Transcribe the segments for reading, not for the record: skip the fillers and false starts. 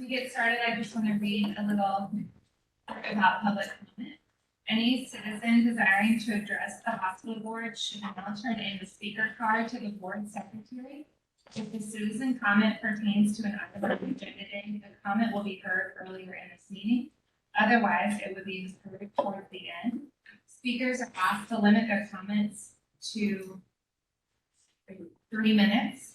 we get started, I just want to read a little about public comment. Any citizen desiring to address the hospital board should now turn in the speaker card to the board secretary. If the citizen comment pertains to an item on the agenda today, the comment will be heard earlier in this meeting. Otherwise, it would be heard towards the end. Speakers are asked to limit their comments to 3 minutes.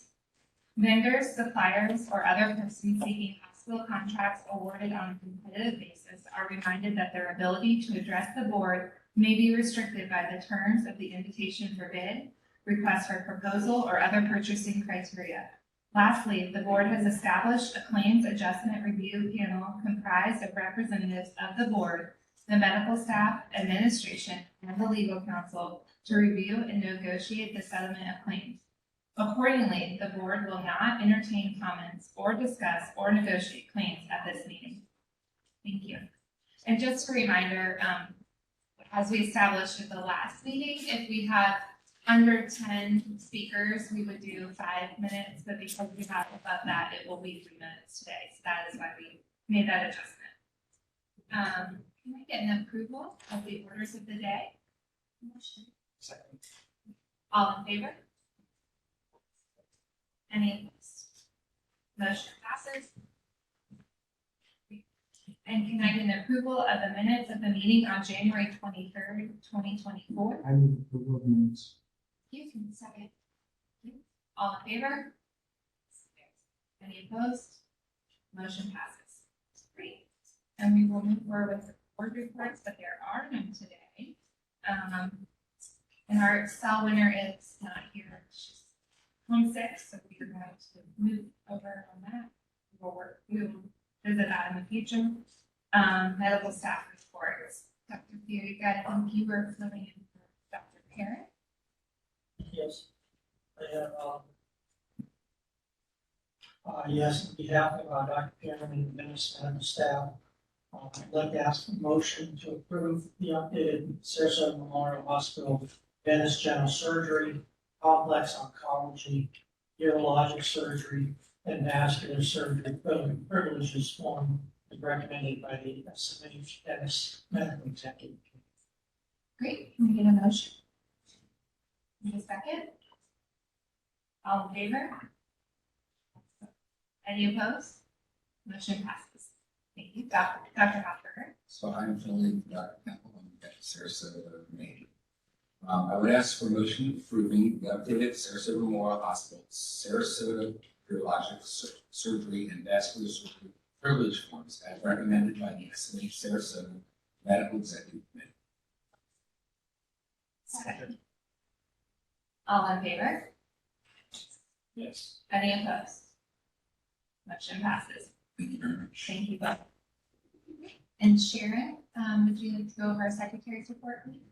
Vendors, suppliers, or other persons seeking hospital contracts awarded on a competitive basis are reminded that their ability to address the board may be restricted by the terms of the invitation for bid, request for proposal, or other purchasing criteria. Lastly, the board has established a claims adjustment review panel comprised of representatives of the board, the medical staff, administration, and the legal counsel to review and negotiate the settlement of claims. Accordingly, the board will not entertain comments or discuss or negotiate claims at this meeting. Thank you. And just a reminder, as we established at the last meeting, if we have under 10 speakers, we would do 5 minutes, but because we have above that, it will be 3 minutes today. So that is why we made that adjustment. Can I get an approval of the orders of the day? Second. All in favor? Any opposed? Motion passes. And can I get an approval of the minutes of the meeting on January 23rd, 2024? I move approval of minutes. You can second. All in favor? Any opposed? Motion passes. Great. And we will move forward with the board reports, but there are none today. And our cell winner is not here. She's homesick, so we are going to move over on that. We will visit that in the future. Medical staff reports. Dr. Fieriga, I think you were filling in for Dr. Parent. Yes, I have, yes, on behalf of Dr. Karen and the minister and the staff, I'd like to ask for a motion to approve the updated Sarasota Memorial Hospital Venous General Surgery, Complex Oncology, Urologic Surgery, and Vascular Surgery privileges form as recommended by the SMH Medical Executive. Great. Can we get a motion? Need a second? All in favor? Any opposed? Motion passes. Thank you, Dr. Hofberger. So I'm filling Dr. Campbell at Sarasota, Maine. I would ask for a motion approving the updated Sarasota Memorial Hospital, Sarasota Urologic Surgery and Vascular Surgery privilege forms as recommended by the SMH Sarasota Medical Executive Committee. Second. All in favor? Yes. Any opposed? Motion passes. Thank you very much. Thank you both. And Sharon, would you like to go over our secretary's report, please?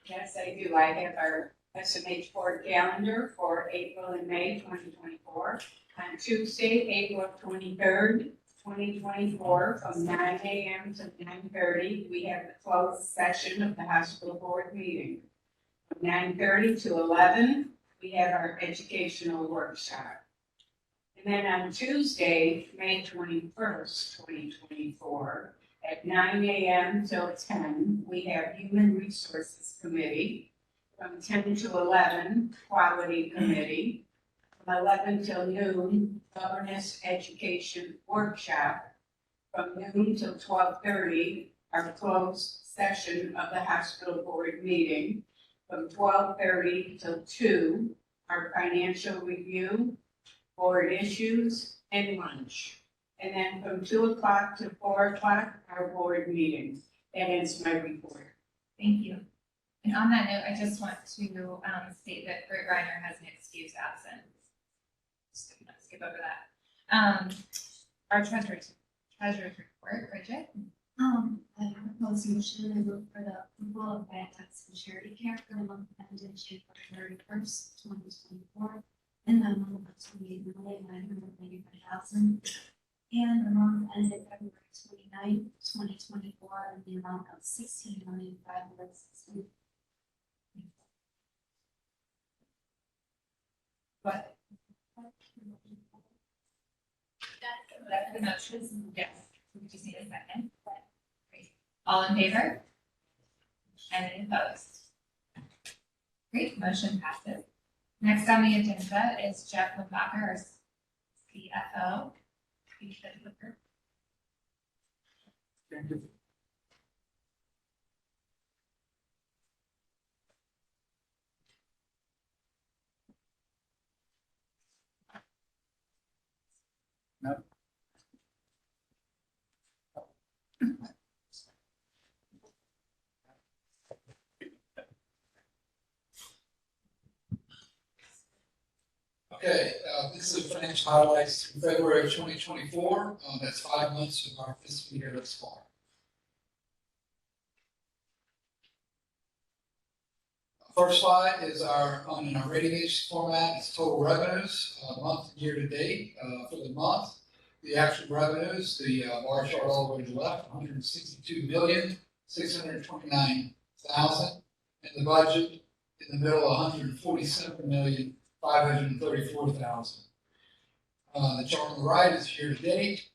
Yes, I do. I have our SMH board calendar for April and May 2024. On Tuesday, April 23rd, 2024, from 9 a.m. to 9:30, we have the closed session of the hospital board meeting. From 9:30 to 11, we have our educational workshop. And then on Tuesday, May 21st, 2024, at 9 a.m. till 10, we have Human Resources Committee. From 10 to 11, Quality Committee. From 11 till noon, Governance Education Workshop. From noon till 12:30, our closed session of the hospital board meeting. From 12:30 till 2, our financial review, board issues, and lunch. And then from 2 o'clock to 4 o'clock, our board meetings. That ends my report. Thank you. And on that note, I just want to state that Britt Reiner has an excused absence. Just gonna skip over that. Our treasurer's report, Bridget. I propose motion and move for the approval of bad debts and charity care for the month ended January 31st, 2024, in the amount of $28,995,000, and the month ended February 29th, 2024, in the amount of $16,560,000. What? That's the motion, yes, we just need a second. Great. All in favor? Any opposed? Great, motion passes. Next on the agenda is Jeff Limbacher, our CFO. Please sit with her. Thank you. Okay, this is financial highlights from February of 2024. That's 5 months of our fiscal year thus far. First slide is on our rating agency format, it's total revenues, month and year to date. For the month, the actual revenues, the bar chart all the way to the left, 162,629,000. And the budget in the middle, 147,534,000. The chart on the right is year to date.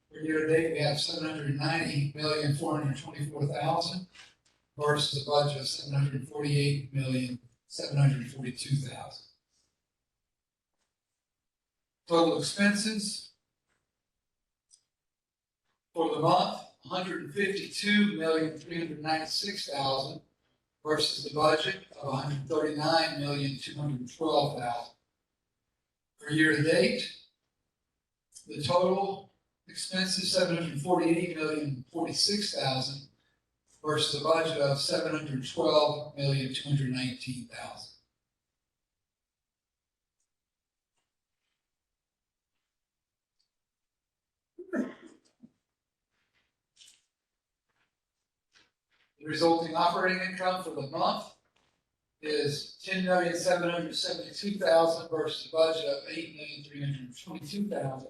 For year to date, we have 790,424,000 versus a budget of 748,742,000. Total expenses for the month, 152,396,000 versus the budget of 139,212,000. For year to date, the total expenses, 748,046,000 versus a budget of 712,219,000. The resulting operating income for the month is 10,772,000 versus a budget of 8,322,000.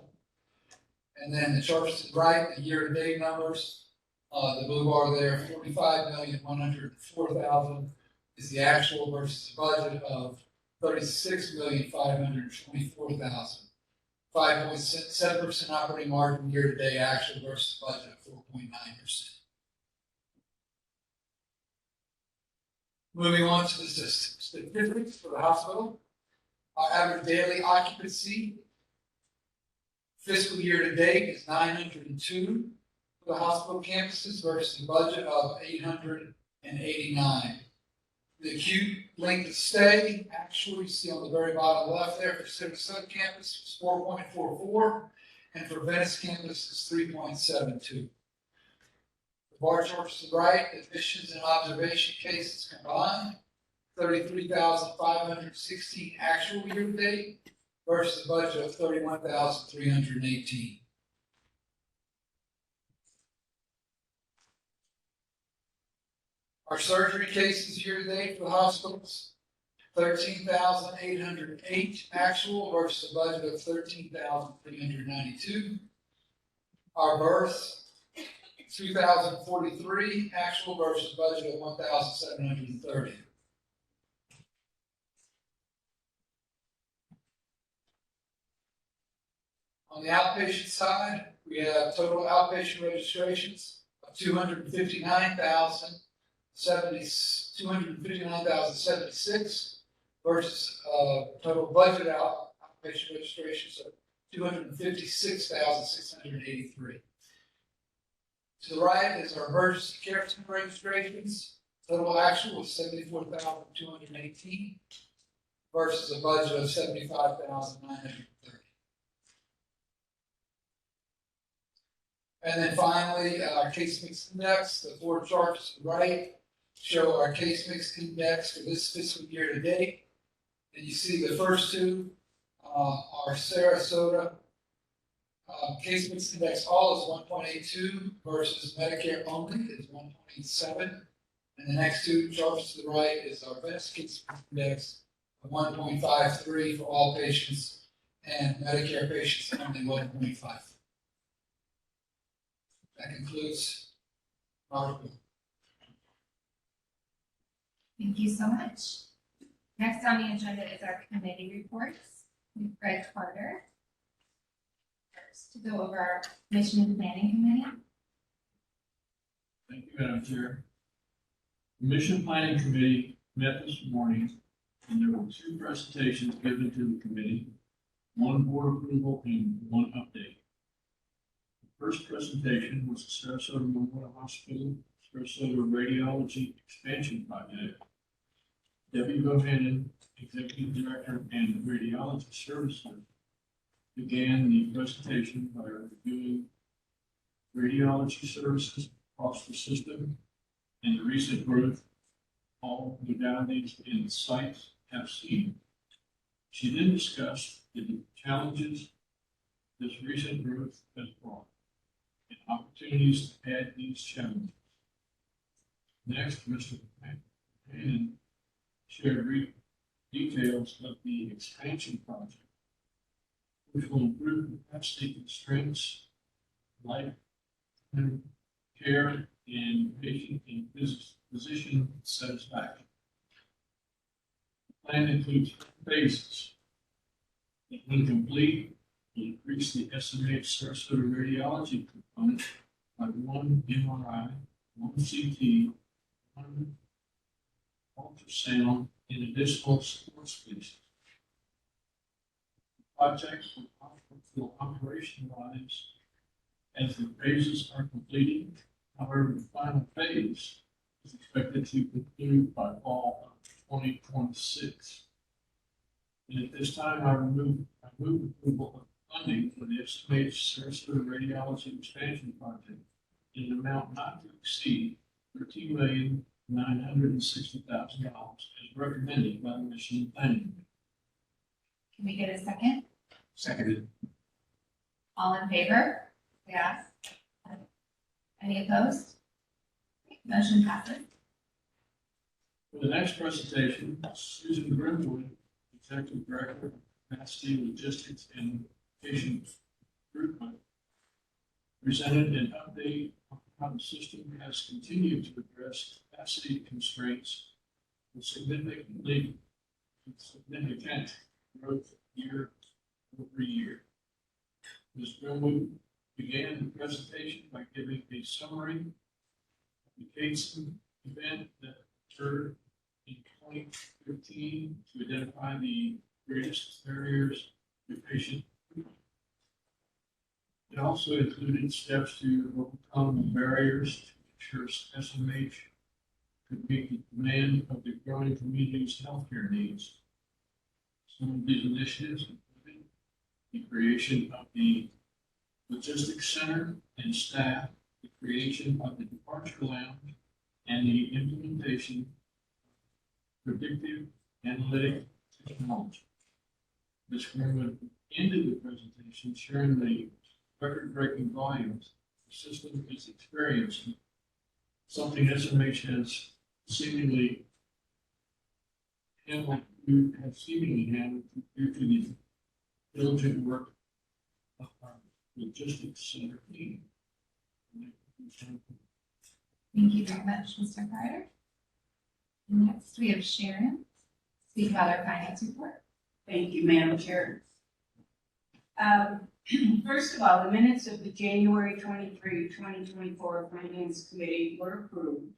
And then the charts to the right, the year-to-date numbers, the blue bar there, 45,104,000 is the actual versus the budget of 36,524,000. 5.7% operating margin year-to-date actual versus the budget of 4.9%. Moving on to the statistics for the hospital. Our average daily occupancy fiscal year to date is 902 for the hospital campuses versus the budget of 889. The acute length of stay, actually, you see on the very bottom left there for Sarasota campus was 4.44, and for Venice campus is 3.72. The bar charts to the right, admissions and observation cases combined, 33,516 actual year to date versus a budget of 31,318. Our surgery cases year to date for the hospitals, 13,808 actual versus a budget of 13,392. Our births, 2,043 actual versus budget of 1,730. On the outpatient side, we have total outpatient registrations of 259,076 versus total budget outpatient registrations of 256,683. To the right is our emergency care center registrations. Total actual was 74,218 versus a budget of 75,930. And then finally, our case mix index, the four charts to the right show our case mix index for this fiscal year to date. And you see the first two are Sarasota. Case mix index all is 1.82 versus Medicare only is 1.87. And the next two charts to the right is our best case mix index of 1.53 for all patients and Medicare patients only 1.5. That concludes my report. Thank you so much. Next on the agenda is our committee reports. Greg Carter. first to go over our mission and planning committee. Thank you, Madam Chair. The Mission Planning Committee met this morning, and there were 2 presentations given to the committee, 1 board approval and 1 update. The first presentation was the Sarasota Memorial Hospital Sarasota Radiology Expansion Project. Debbie Bohannon, Executive Director and Radiology Services, began the presentation by reviewing radiology services across the system and the recent growth all modalities and sites have seen. She then discussed the challenges this recent growth has brought and opportunities to add these challenges. Next, Mr. Hannon shared details of the expansion project, which will improve capacity constraints, life care, and patient and physician satisfaction. The plan includes phases that, when complete, will increase the SMH Sarasota radiology component by 1 MRI, 1 CT, 1 ultrasound, and additional support spaces. The project will operationalize as the phases are completed. However, the final phase is expected to conclude by fall of 2026. And at this time, I move approval of funding for the SMH Sarasota Radiology Expansion Project in an amount not to exceed $13,960,000 as recommended by the Mission Planning. Can we get a second? Seconded. All in favor? Yes. Any opposed? Motion passes. For the next presentation, Susan Grimwood, Executive Director of Capacity Logistics and Patient Recruitment, presented an update on how the system has continued to address capacity constraints with significant growth year over year. Ms. Grimwood began the presentation by giving a summary of the case event that occurred in 2015 to identify the greatest barriers to patient treatment. It also included steps to overcome the barriers to ensure SMH could meet the demand of the growing community's healthcare needs. Some of these initiatives included the creation of the Logistics Center and staff, the creation of the Departure Lounge, and the implementation of predictive analytic technology. Ms. Greenwood ended the presentation sharing the record-breaking volumes the system is experiencing, something SMH has seemingly handled due to the diligent work of our logistics center team. Thank you very much, Mr. Carter. Next, we have Sharon speak about our finance report. Thank you, Madam Chair. First of all, the minutes of the January 23, 2024 Finance Committee were approved.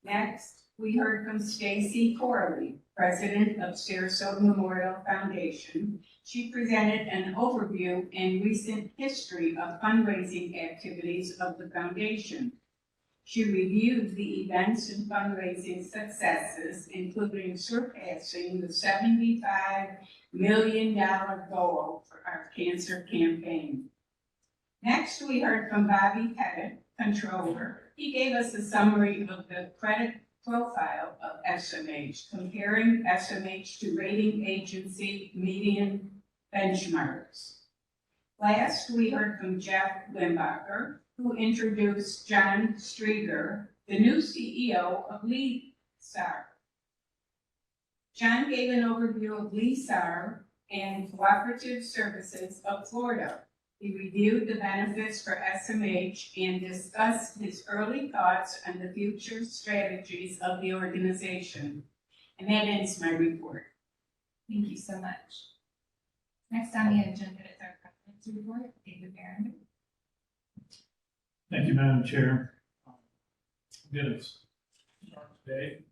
Next, we heard from Stacy Corley, President of Sarasota Memorial Foundation. She presented an overview and recent history of fundraising activities of the foundation. She reviewed the events and fundraising successes, including surpassing the $75 million goal for our cancer campaign. Next, we heard from Bobby Pettit, Controller. He gave us a summary of the credit profile of SMH, comparing SMH to rating agency median benchmarks. Last, we heard from Jeff Limbacher, who introduced John Strieger, the new CEO of LESAR. John gave an overview of LESAR and Cooperative Services of Florida. He reviewed the benefits for SMH and discussed his early thoughts on the future strategies of the organization. And that ends my report. Thank you so much. Next on the agenda is our preference report, David Barron. Thank you, Madam Chair. I'm going to start today,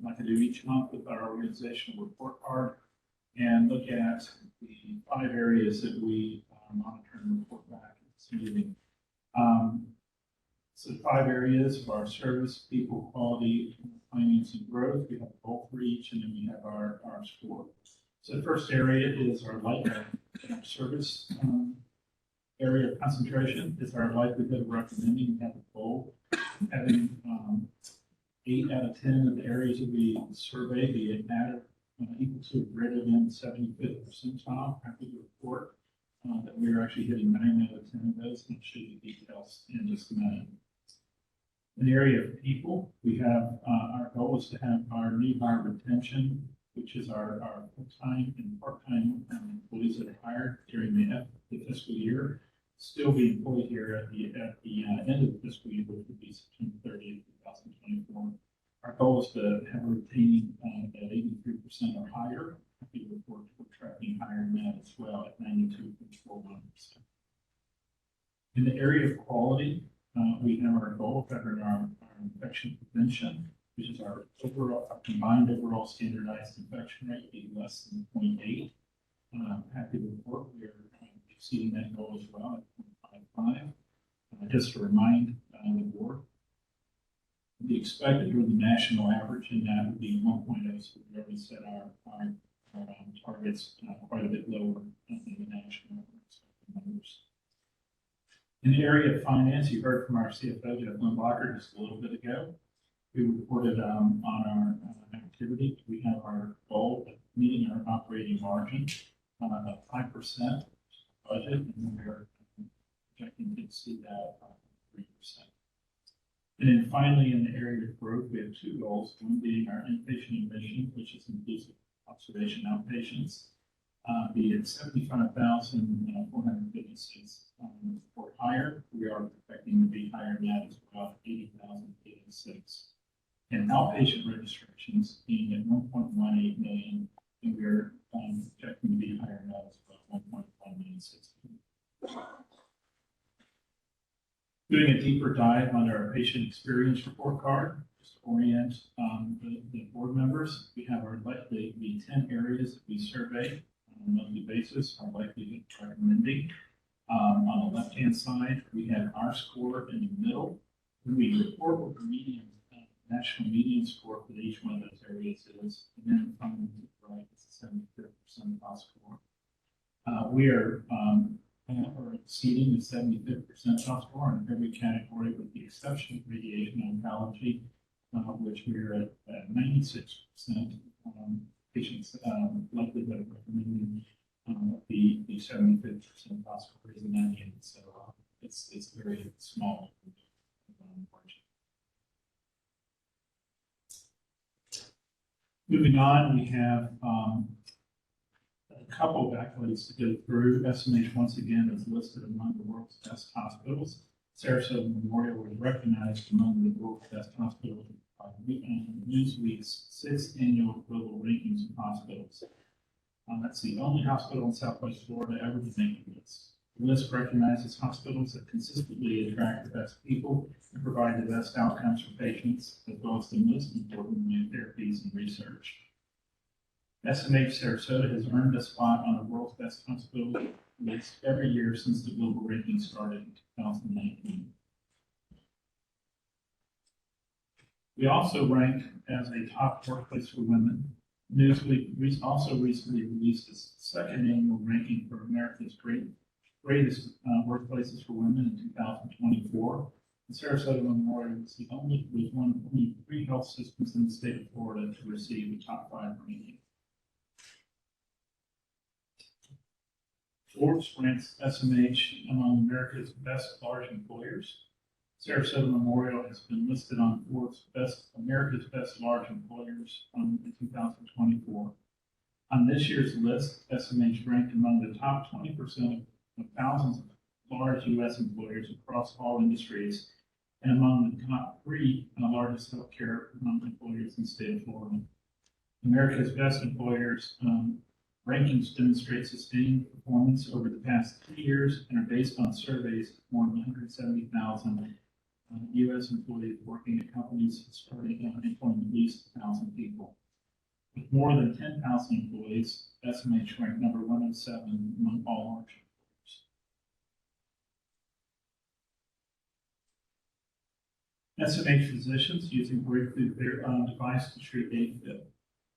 like I do each month, with our organizational report card and look at the 5 areas that we monitor and report back at this meeting. So 5 areas of our service, people, quality, finance, and growth. We have a goal for each, and then we have our score. So the first area is our service area of concentration is our likelihood of recommending. We have a goal having 8 out of 10 of the areas that we survey be equal to or greater than 75th percentile. Happy to report that we are actually hitting 9 out of 10 of those, and I'll show you details in just a minute. In the area of people, we have our goal is to have our new hire retention, which is our full-time and part-time employees that are hired during the fiscal year, still be employed here at the end of the fiscal year, which would be September 30th, 2024. Our goal is to have a retaining at 83% or higher. Happy to report we're tracking higher than that as well at 92.41%. In the area of quality, we have our goal of having our infection prevention, which is our combined overall standardized infection rate be less than 0.8. Happy to report we are exceeding that goal as well at 0.55. Just to remind the board, the expected or the national average in that would be 1.0. So we already set our targets quite a bit lower than the national numbers. In the area of finance, you heard from our CFO, Jeff Limbacher, just a little bit ago. We reported on our activity. We have our goal of meeting our operating margin of 5% budget, and we are projecting to exceed that 3%. And then finally, in the area of growth, we have 2 goals, one being our inpatient admission, which is inclusive observation outpatients, be at 75,456 or higher. We are expecting to be higher than that as well, 80,086. And outpatient registrations being at 1.18 million, and we're projecting to be higher than that as well, 1.196 million. Doing a deeper dive on our patient experience report card, just to orient the board members, we have the 10 areas that we survey on a monthly basis, our likelihood of recommending. On the left-hand side, we have our score in the middle. When we report what the median, national median score for each one of those areas is, and then finally to the right is the 75th percentile score. We are exceeding the 75th percentile score in every category with the exception of radiation oncology, which we are at 96% patients likelihood of recommending the 75th percentile score is 98. So it's very small margin. Moving on, we have a couple of accolades to go through. SMH once again is listed among the world's best hospitals. Sarasota Memorial was recognized among the world's best hospitals by Newsweek's 6th annual global rankings of hospitals. That's the only hospital in Southwest Florida ever to make the list. The list recognizes hospitals that consistently attract the best people and provide the best outcomes for patients, as well as the most important new therapies and research. SMH Sarasota has earned a spot on the world's best hospital list every year since the global ranking started in 2019. We also rank as a top workplace for women. Newsweek also recently released its 2nd annual ranking for America's greatest workplaces for women in 2024. The Sarasota Memorial was one of only 3 health systems in the state of Florida to receive the top 5 ranking. Forbes ranks SMH among America's best large employers. Sarasota Memorial has been listed on Forbes America's best large employers in 2024. On this year's list, SMH ranked among the top 20% of thousands of large U.S. employers across all industries, and among the top 3 largest healthcare employers in the state of Florida. America's best employers Rankings demonstrate sustained performance over the past 3 years and are based on surveys of more than 170,000 U.S. employees working at companies starting employing at least 1,000 people. With more than 10,000 employees, SMH ranked number 107 among all large employers. SMH physicians using breakthrough device to treat AFib.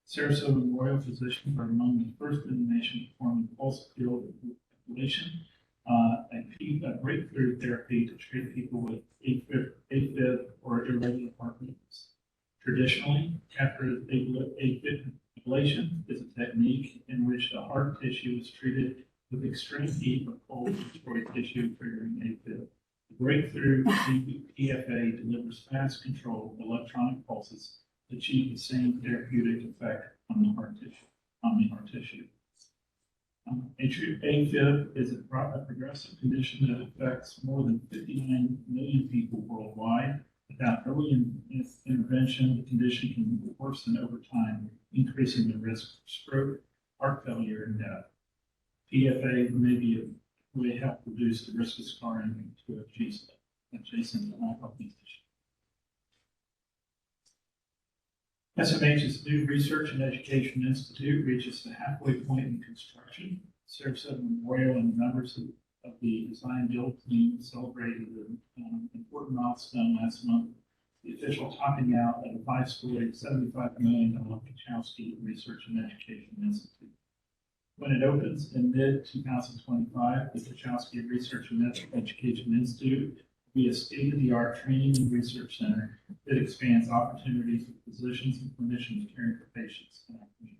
Sarasota Memorial physicians are among the first in the nation performing pulse field ablation, a breakthrough therapy to treat people with AFib or irregular heartbeats. Traditionally, catheter ablation is a technique in which the heart tissue is treated with extreme heat or cold to destroy tissue, triggering AFib. The breakthrough PFA delivers fast control of electronic pulses to achieve the same therapeutic effect on the heart tissue. AFib is a progressive condition that affects more than 59 million people worldwide. Without early intervention, the condition can worsen over time, increasing the risk of stroke, heart failure, and death. PFA may help reduce the risk of scarring to adjacent healthy tissue. SMH's new Research and Education Institute reaches the halfway point in construction. Sarasota Memorial and members of the design build team celebrated an important milestone last month, the official topping out of the 5-story, $75 million Kachowski Research and Education Institute. When it opens in mid-2025, the Kachowski Research and Education Institute will be a state-of-the-art training and research center that expands opportunities for physicians and clinicians caring for patients in our community.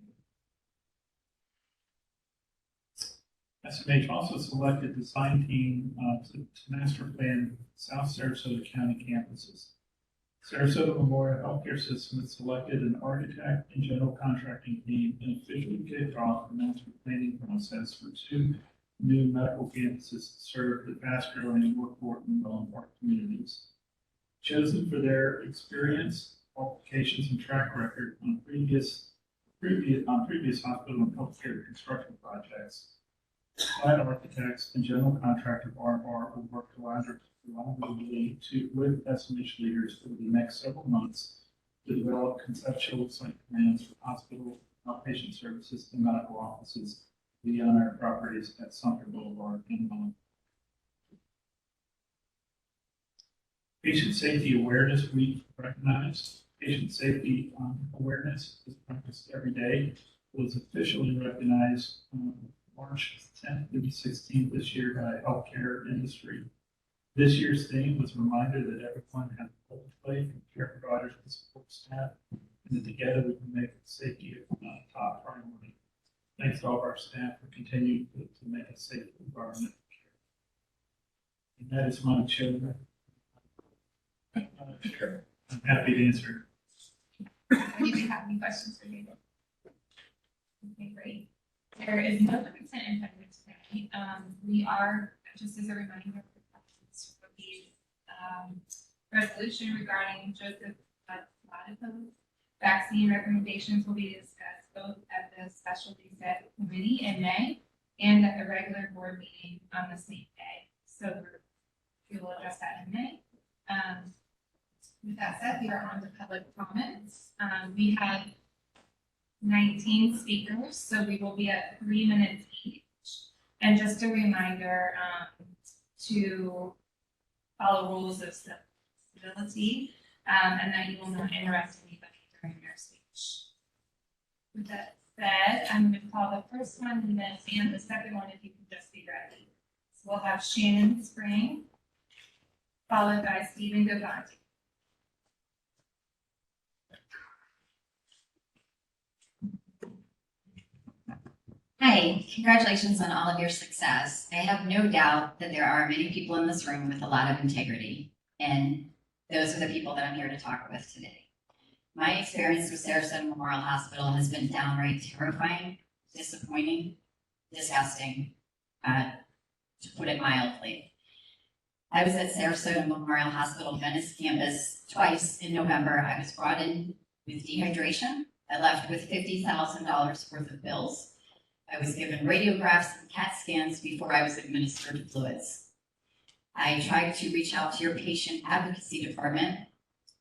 SMH also selected design team to master plan South Sarasota County campuses. Sarasota Memorial Healthcare System has selected an architect and general contracting team and officially kicked off the master planning process for 2 new medical campuses to serve the fast-growing Northport and Bellevue Park communities. Chosen for their experience, qualifications, and track record on previous hospital and healthcare construction projects, Site architects and general contractor R&R will work collaboratively with SMH leaders over the next several months to develop conceptual site plans for hospital, outpatient services, and medical offices beyond our properties at Sumter Boulevard and Bellevue. Patient Safety Awareness Week recognized. Patient safety awareness is practiced every day. It was officially recognized March 10th through 16th this year by healthcare industry. This year's theme was a reminder that everyone has a role to play, from care providers to support staff, and that together we can make safety a top priority. Thanks to all of our staff for continuing to make a safe environment for care. And that is my children. I'm happy to answer. Do you have any questions for me? Okay, great. There is no consent agenda today. We are, just as a reminder, for the resolution regarding Joseph Latipo's vaccine recommendations will be discussed both at the special reset committee in May and at the regular board meeting on the same day. So we will address that in May. With that said, we are on to public comments. We have 19 speakers, so we will be at 3 minutes each. And just a reminder to follow rules of civility and that you will not interrupt anybody during their speech. With that said, I'm going to call the first one and then the second one if you can just be ready. So we'll have Shannon Spring, followed by Stephen Gavante. Hi, congratulations on all of your success. I have no doubt that there are many people in this room with a lot of integrity, and those are the people that I'm here to talk with today. My experience with Sarasota Memorial Hospital has been downright terrifying, disappointing, disgusting, to put it mildly. I was at Sarasota Memorial Hospital Venice campus twice in November. I was brought in with dehydration. I left with $50,000 worth of bills. I was given radiographs and CAT scans before I was administered fluids. I tried to reach out to your patient advocacy department.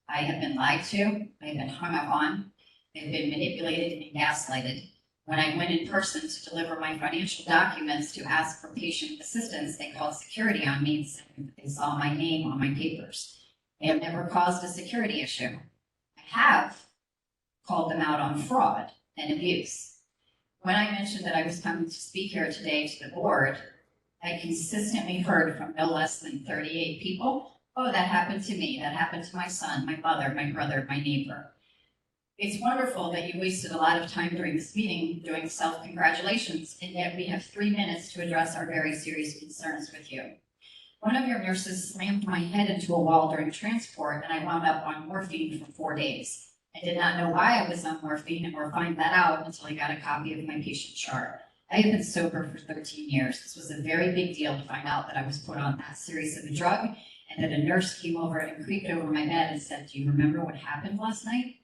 I have been lied to, I have been hung up on, I've been manipulated and gaslighted. When I went in person to deliver my financial documents to ask for patient assistance, they called security on me and said that they saw my name on my papers. I have never caused a security issue. I have called them out on fraud and abuse. When I mentioned that I was coming to speak here today to the board, I consistently heard from no less than 38 people, oh, that happened to me, that happened to my son, my mother, my brother, my neighbor. It's wonderful that you wasted a lot of time during this meeting doing self-congratulations, and yet we have 3 minutes to address our very serious concerns with you. One of your nurses slammed my head into a wall during transport, and I wound up on morphine for 4 days. I did not know why I was on morphine or find that out until I got a copy of my patient chart. I have been sober for 13 years. This was a very big deal to find out that I was put on that serious of a drug, and that a nurse came over and creeped over my bed and said, do you remember what happened last night?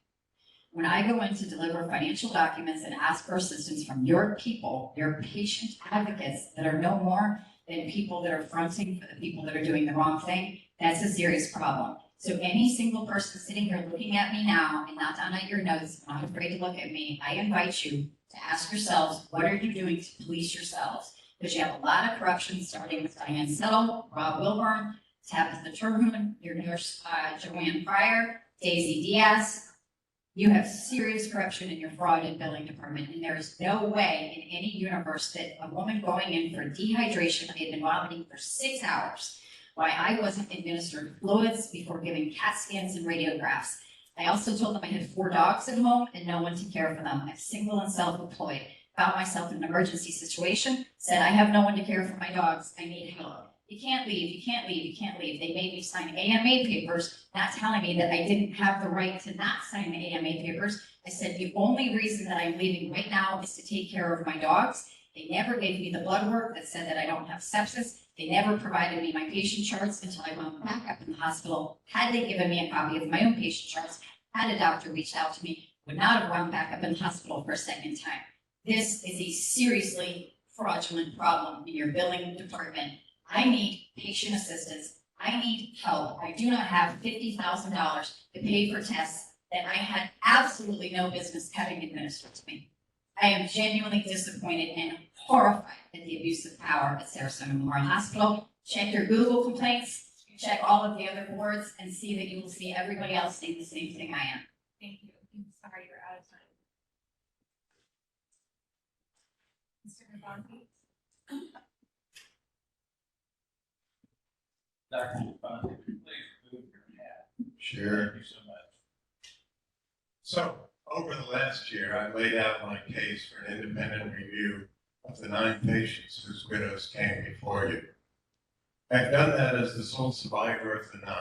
When I go in to deliver financial documents and ask for assistance from your people, your patient advocates that are no more than people that are fronting for the people that are doing the wrong thing, that's a serious problem. So any single person sitting here looking at me now and not down at your notes, not afraid to look at me, I invite you to ask yourselves, what are you doing to police yourselves? Because you have a lot of corruption, starting with Diane Settle, Rob Wilburn, Tabitha Terhune, your nurse, Joanne Pryor, Daisy Diaz. You have serious corruption in your fraud and billing department, and there is no way in any universe that a woman going in for dehydration, I had been vomiting for 6 hours, why I wasn't administered fluids before giving CAT scans and radiographs. I also told them I had 4 dogs at home and no one to care for them. I'm single and self-employed. Found myself in an emergency situation, said I have no one to care for my dogs, I need help. You can't leave, you can't leave, you can't leave. They made me sign AMA papers, not telling me that I didn't have the right to not sign the AMA papers. I said, the only reason that I'm leaving right now is to take care of my dogs. They never gave me the blood work that said that I don't have sepsis. They never provided me my patient charts until I wound back up in the hospital. Had they given me a copy of my own patient charts, had a doctor reached out to me, would not have wound back up in the hospital for a second time. This is a seriously fraudulent problem in your billing department. I need patient assistance. I need help. I do not have $50,000 to pay for tests that I had absolutely no business having administered to me. I am genuinely disappointed and horrified at the abuse of power at Sarasota Memorial Hospital. Check your Google complaints, check all of the other boards, and see that you will see everybody else saying the same thing I am. Thank you. I'm sorry you're out of time. Mr. Nabanti? Dr. Nabanti, please move your hat. Sure. Thank you so much. So, over the last year, I laid out my case for an independent review of the 9 patients whose widows came before you. I've done that as the sole survivor of the 9.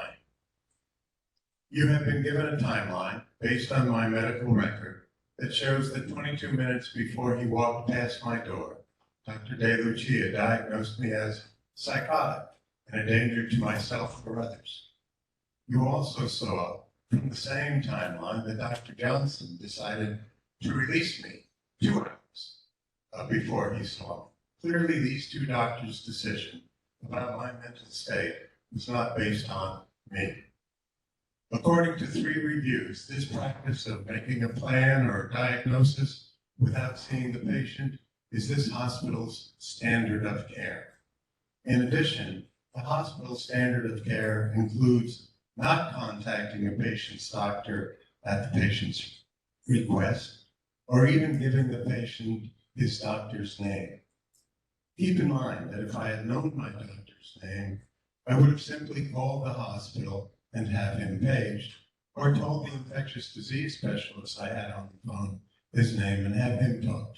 You have been given a timeline based on my medical record that shows that 22 minutes before he walked past my door, Dr. De Lucia diagnosed me as psychotic and a danger to myself or others. You also saw from the same timeline that Dr. Johnson decided to release me 2 hours before he saw me. Clearly, these 2 doctors' decision about my mental state was not based on me. According to 3 reviews, this practice of making a plan or a diagnosis without seeing the patient is this hospital's standard of care. In addition, the hospital standard of care includes not contacting a patient's doctor at the patient's request, or even giving the patient his doctor's name. Keep in mind that if I had known my doctor's name, I would have simply called the hospital and have him paged, or told the infectious disease specialist I had on the phone his name and have him talked.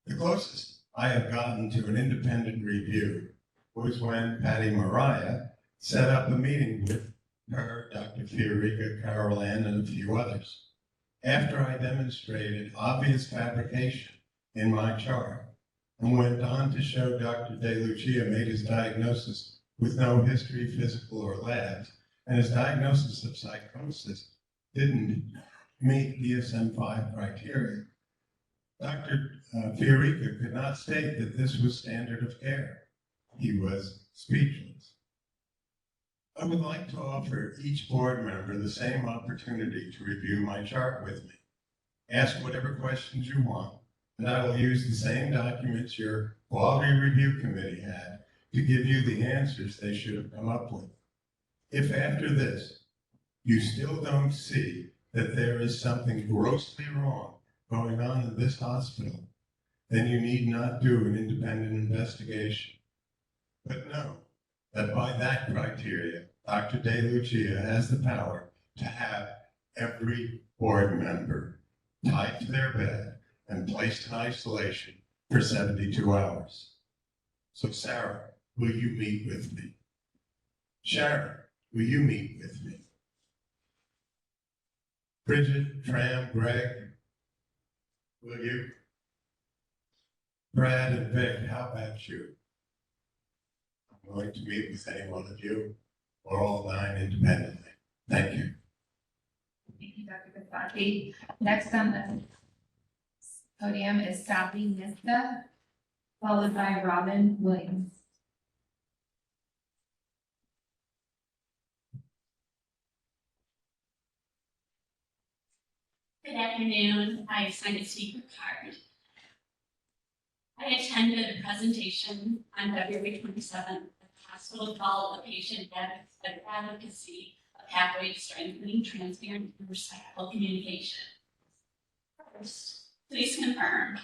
The closest I have gotten to an independent review was when Patty Mariah set up a meeting with her, Dr. Fiorica, Carol Ann, and a few others. After I demonstrated obvious fabrication in my chart and went on to show Dr. De Lucia made his diagnosis with no history, physical, or labs, and his diagnosis of psychosis didn't meet DSM-5 criteria, Dr. Fiorica could not state that this was standard of care. He was speechless. I would like to offer each board member the same opportunity to review my chart with me. Ask whatever questions you want, and I will use the same documents your quality review committee had to give you the answers they should have come up with. If after this, you still don't see that there is something grossly wrong going on in this hospital, then you need not do an independent investigation. But know that by that criteria, Dr. De Lucia has the power to have every board member tied to their bed and placed in isolation for 72 hours. So Sarah, will you meet with me? Sharon, will you meet with me? Bridget, Tram, Greg, will you? Brad and Vic, how about you? I'm willing to meet with any one of you or all 9 independently. Thank you. Thank you, Dr. Basaki. Next on the podium is Sally Nista, followed by Robin Williams. Good afternoon. I signed a speaker card. I attended a presentation on February 27th at the hospital called "A Patient Advocacy: A Pathway to Strengthening Transparent and Respectful Communication." First, please confirm,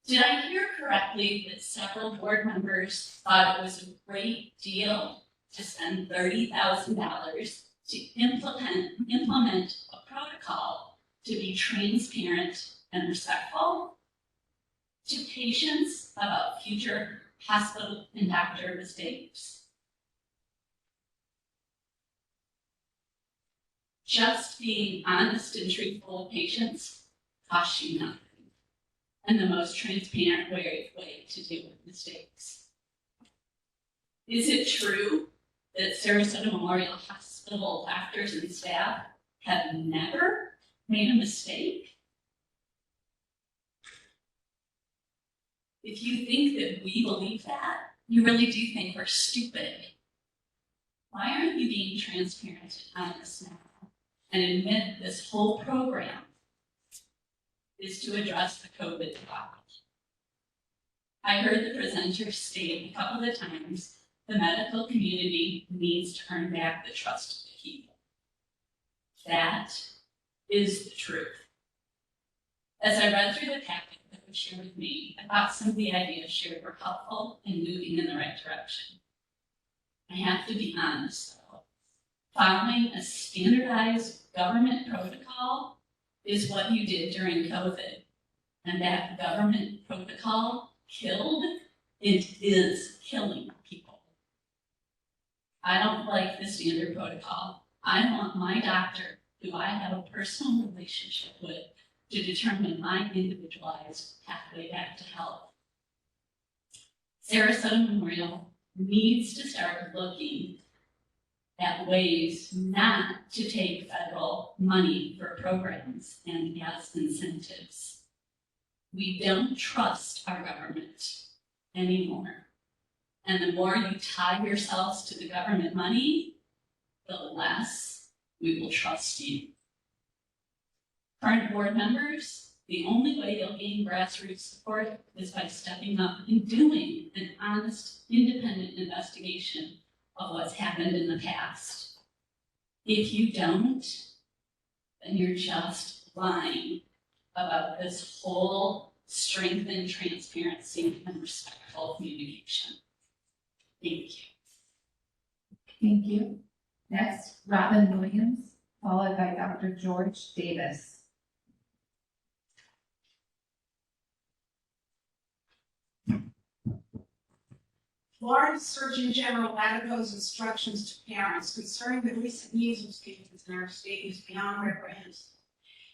did I hear correctly that several board members thought it was a great deal to spend $30,000 to implement a protocol to be transparent and respectful to patients about future hospital and doctor mistakes? Just being honest and truthful with patients costs you nothing, and the most transparent way to deal with mistakes. Is it true that Sarasota Memorial Hospital doctors and staff have never made a mistake? If you think that we believe that, you really do think we're stupid. Why aren't you being transparent and honest now and admit this whole program is to address the COVID topic? I heard the presenter state a couple of times the medical community needs to earn back the trust of the people. That is the truth. As I read through the packet that was shared with me, I thought some of the ideas shared were helpful and moving in the right direction. I have to be honest though, following a standardized government protocol is what you did during COVID, and that government protocol killed and is killing people. I don't like the standard protocol. I want my doctor, who I have a personal relationship with, to determine my individualized pathway back to health. Sarasota Memorial needs to start looking at ways not to take federal money for programs and as incentives. We don't trust our government anymore. And the more you tie yourselves to the government money, the less we will trust you. Current board members, the only way you'll gain grassroots support is by stepping up and doing an honest, independent investigation of what's happened in the past. If you don't, then you're just lying about this whole strengthened transparency and respectful communication. Thank you. Thank you. Next, Robin Williams, followed by Dr. George Davis. Florida Surgeon General Latigo's instructions to parents concerning the recent measles cases in our state is beyond reprehensible.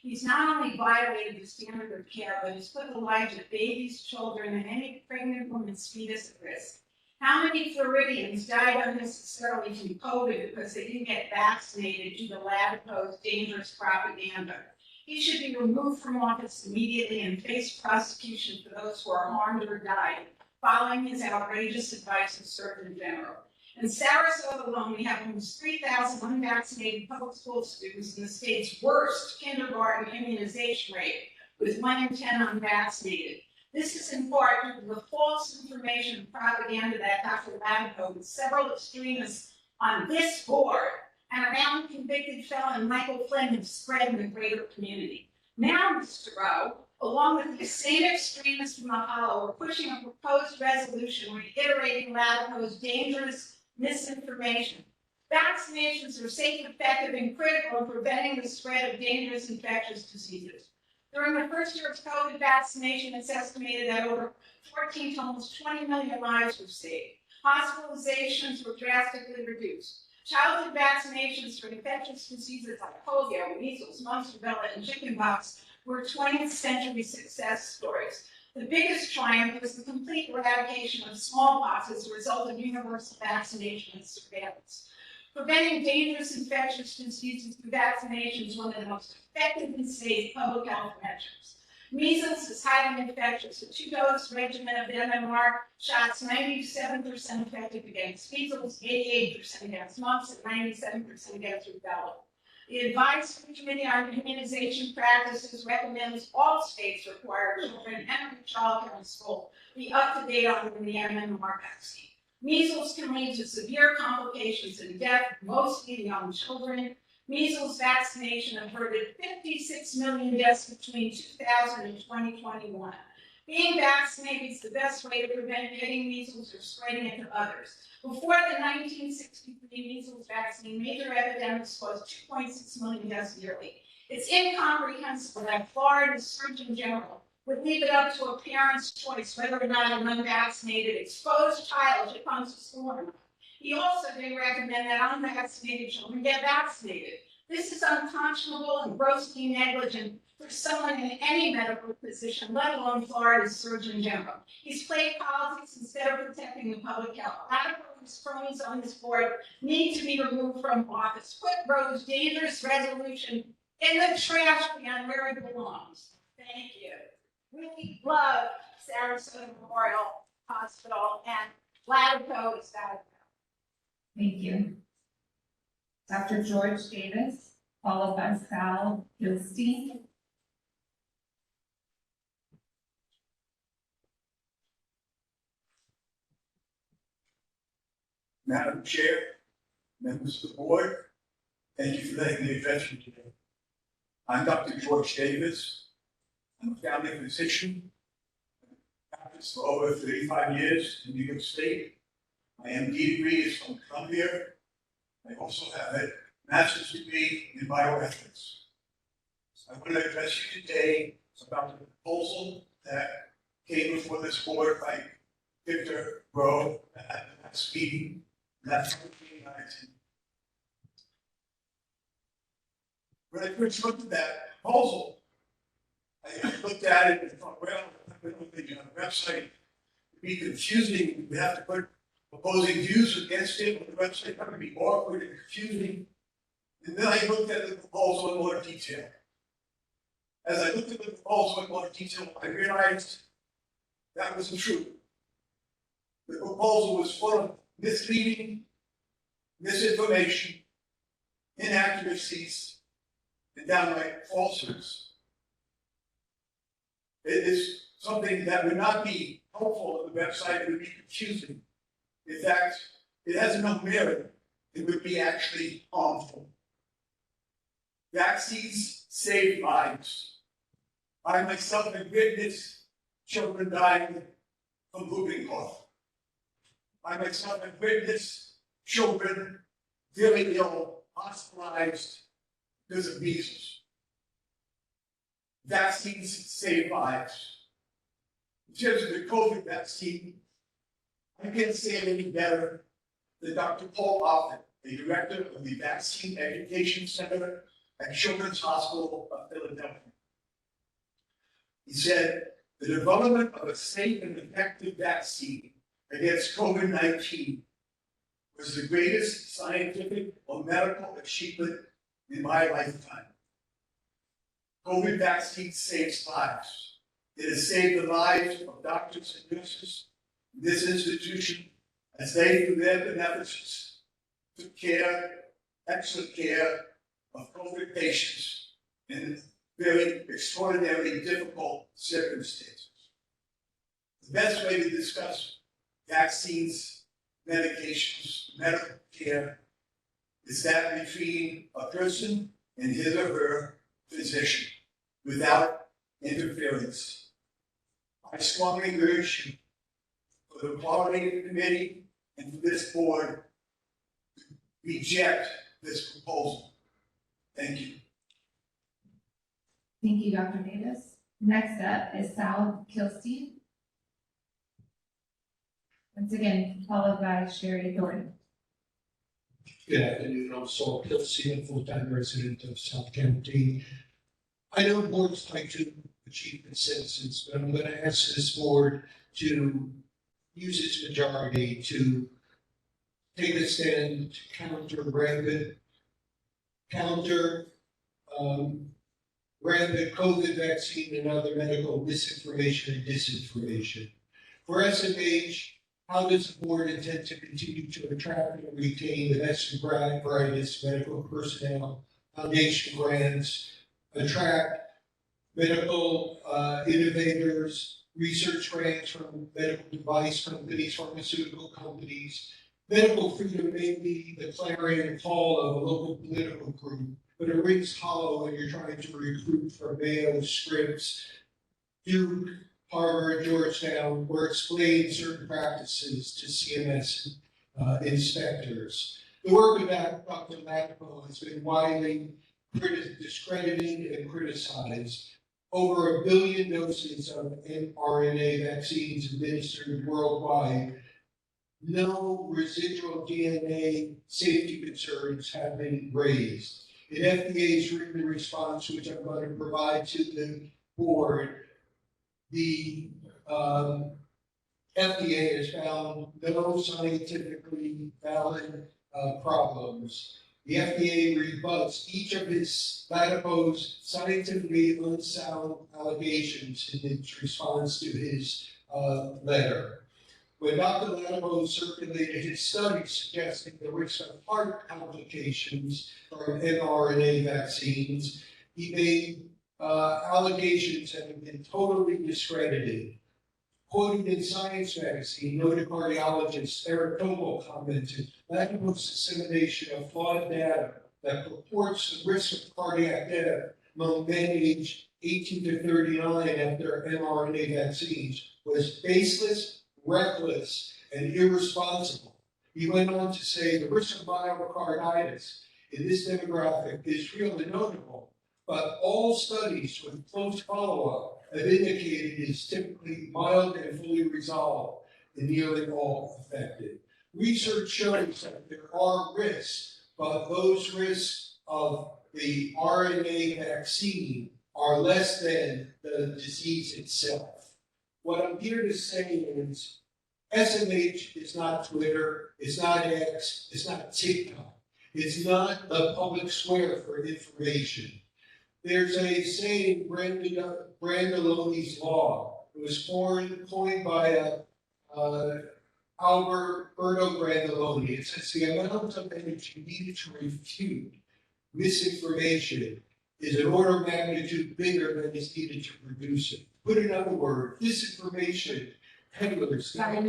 He's not only violated the standard of care, but has put the lives of babies, children, and any pregnant woman's fetus at risk. How many Floridians died unnecessarily from COVID because they didn't get vaccinated due to Latigo's dangerous propaganda? He should be removed from office immediately and face prosecution for those who are harmed or died following his outrageous advice of Surgeon General. In Sarasota alone, we have almost 3,000 unvaccinated public school students in the state's worst kindergarten immunization rate, with 1 in 10 unvaccinated. This is in part due to the false information and propaganda that Dr. Latipo and several extremists on this board and around convicted felon Michael Flynn have spread in the greater community. Now, Mr. Rowe, along with the same extremists from the Hollow, are pushing a proposed resolution reiterating Latipo's dangerous misinformation. Vaccinations are safe, effective, and critical in preventing the spread of dangerous infectious diseases. During the first year of COVID vaccination, it's estimated that over 14 to almost 20 million lives were saved. Hospitalizations were drastically reduced. Childhood vaccinations for infectious diseases like polio, measles, mumps, rubella, and chickenpox were 20th century success stories. The biggest triumph was the complete eradication of smallpox as a result of universal vaccination and surveillance. Preventing dangerous infectious diseases through vaccination is one of the most effective and safe public health measures. Measles is highly infectious. A 2-dose regimen of MMR shots 97% effective against measles, 88% against mumps, and 97% against rubella. The Advisory Committee on Immunization Practices recommends all states require children entering childcare and school be up to date on the MMR vaccine. Measles can lead to severe complications and death, mostly in young children. Measles vaccination averted 56 million deaths between 2000 and 2021. Being vaccinated is the best way to prevent getting measles or spreading it to others. Before the 1963 measles vaccine, major epidemics caused 2.6 million deaths yearly. It's incomprehensible that Florida's Surgeon General would leave it up to a parent's choice whether or not an unvaccinated, exposed child should come to school or not. He also didn't recommend that unvaccinated children get vaccinated. This is unconscionable and grossly negligent for someone in any medical position, let alone Florida's Surgeon General. He's played politics instead of protecting the public health. Latipo's cronies on this board need to be removed from office. Put Rowe's dangerous resolution in the trash can where it belongs. Thank you. We love Sarasota Memorial Hospital, and Latipo is that. Thank you. Dr. George Davis, followed by Sal Gilstein. Madam Chair, members of the board, thank you for letting me address you today. I'm Dr. George Davis. I'm a family physician. I've practiced for over 35 years in New York State. My MD degree is from Columbia. I also have a master's degree in bioethics. I want to address you today about the proposal that came before this board by Victor Rowe at the last meeting. That's 2019. When I first looked at that proposal, I looked at it and thought, well, the website would be confusing. We have to put opposing views against it on the website. That would be awkward and confusing. And then I looked at the proposal in more detail. As I looked at the proposal in more detail, I realized that wasn't true. The proposal was full of misleading, misinformation, inaccuracies, and downright falsehoods. It is something that would not be helpful on the website. It would be confusing. In fact, it has no merit. It would be actually harmful. Vaccines save lives. I myself have witnessed children dying from whooping cough. I myself have witnessed children very ill, hospitalized because of measles. Vaccines save lives. In terms of the COVID vaccine, I can't say it any better than Dr. Paul Offit, the director of the Vaccine Education Center at Children's Hospital of Philadelphia. He said, the development of a safe and effective vaccine against COVID-19 was the greatest scientific or medical achievement in my lifetime. COVID vaccine saves lives. It has saved the lives of doctors and nurses in this institution as they, through their beneficence, took excellent care of COVID patients in very extraordinarily difficult circumstances. The best way to discuss vaccines, medications, medical care is that between a person and his or her physician without interference. I strongly urge you, for the quality committee and for this board, to reject this proposal. Thank you. Thank you, Dr. Davis. Next up is Sal Kilstein. Once again, followed by Sherry Thornton. Good afternoon, I'm Saul Kilstein, a full-time resident of South County. I know boards like to achieve consensus, but I'm going to ask this board to use its majority to take a stand to counter rampant COVID vaccine and other medical misinformation and disinformation. For SMH, how does the board intend to continue to attract and retain the best and brightest medical personnel, foundation grants, attract medical innovators, research grants from medical device companies, pharmaceutical companies? Medical freedom may be the clarion call of a local political group, but it rings hollow when you're trying to recruit from Mayo, Scripps, Duke, Harvard, Georgetown, or explain certain practices to CMS inspectors. The work of Dr. Latipo has been widely discredited and criticized. Over 1 billion doses of mRNA vaccines administered worldwide. No residual DNA safety concerns have been raised. In FDA's written response, which I'm going to provide to the board, the FDA has found no scientifically valid problems. The FDA rebuts each of Latipo's scientifically unsound allegations in its response to his letter. When Dr. Latipo circulated his study suggesting the risk of heart complications from mRNA vaccines, he made allegations that have been totally discredited. Quoted in Science magazine, noted cardiologist Eric Topol commented, Latipo's dissemination of flawed data that purports the risk of cardiac death among men aged 18 to 39 after mRNA vaccines was baseless, reckless, and irresponsible. He went on to say the risk of myocarditis in this demographic is real and notable, but all studies with close follow-up have indicated it is typically mild and fully resolved in nearly all affected. Research shows that there are risks, but those risks of the RNA vaccine are less than the disease itself. What I'm here to say is SMH is not Twitter, it's not X, it's not TikTok. It's not the public square for information. There's a saying, Brandoloni's Law. It was coined by Alberto Brandoloni. It says the amount of energy needed to refute misinformation is an order of magnitude bigger than is needed to produce it. Put in other words, disinformation peddlers. I'm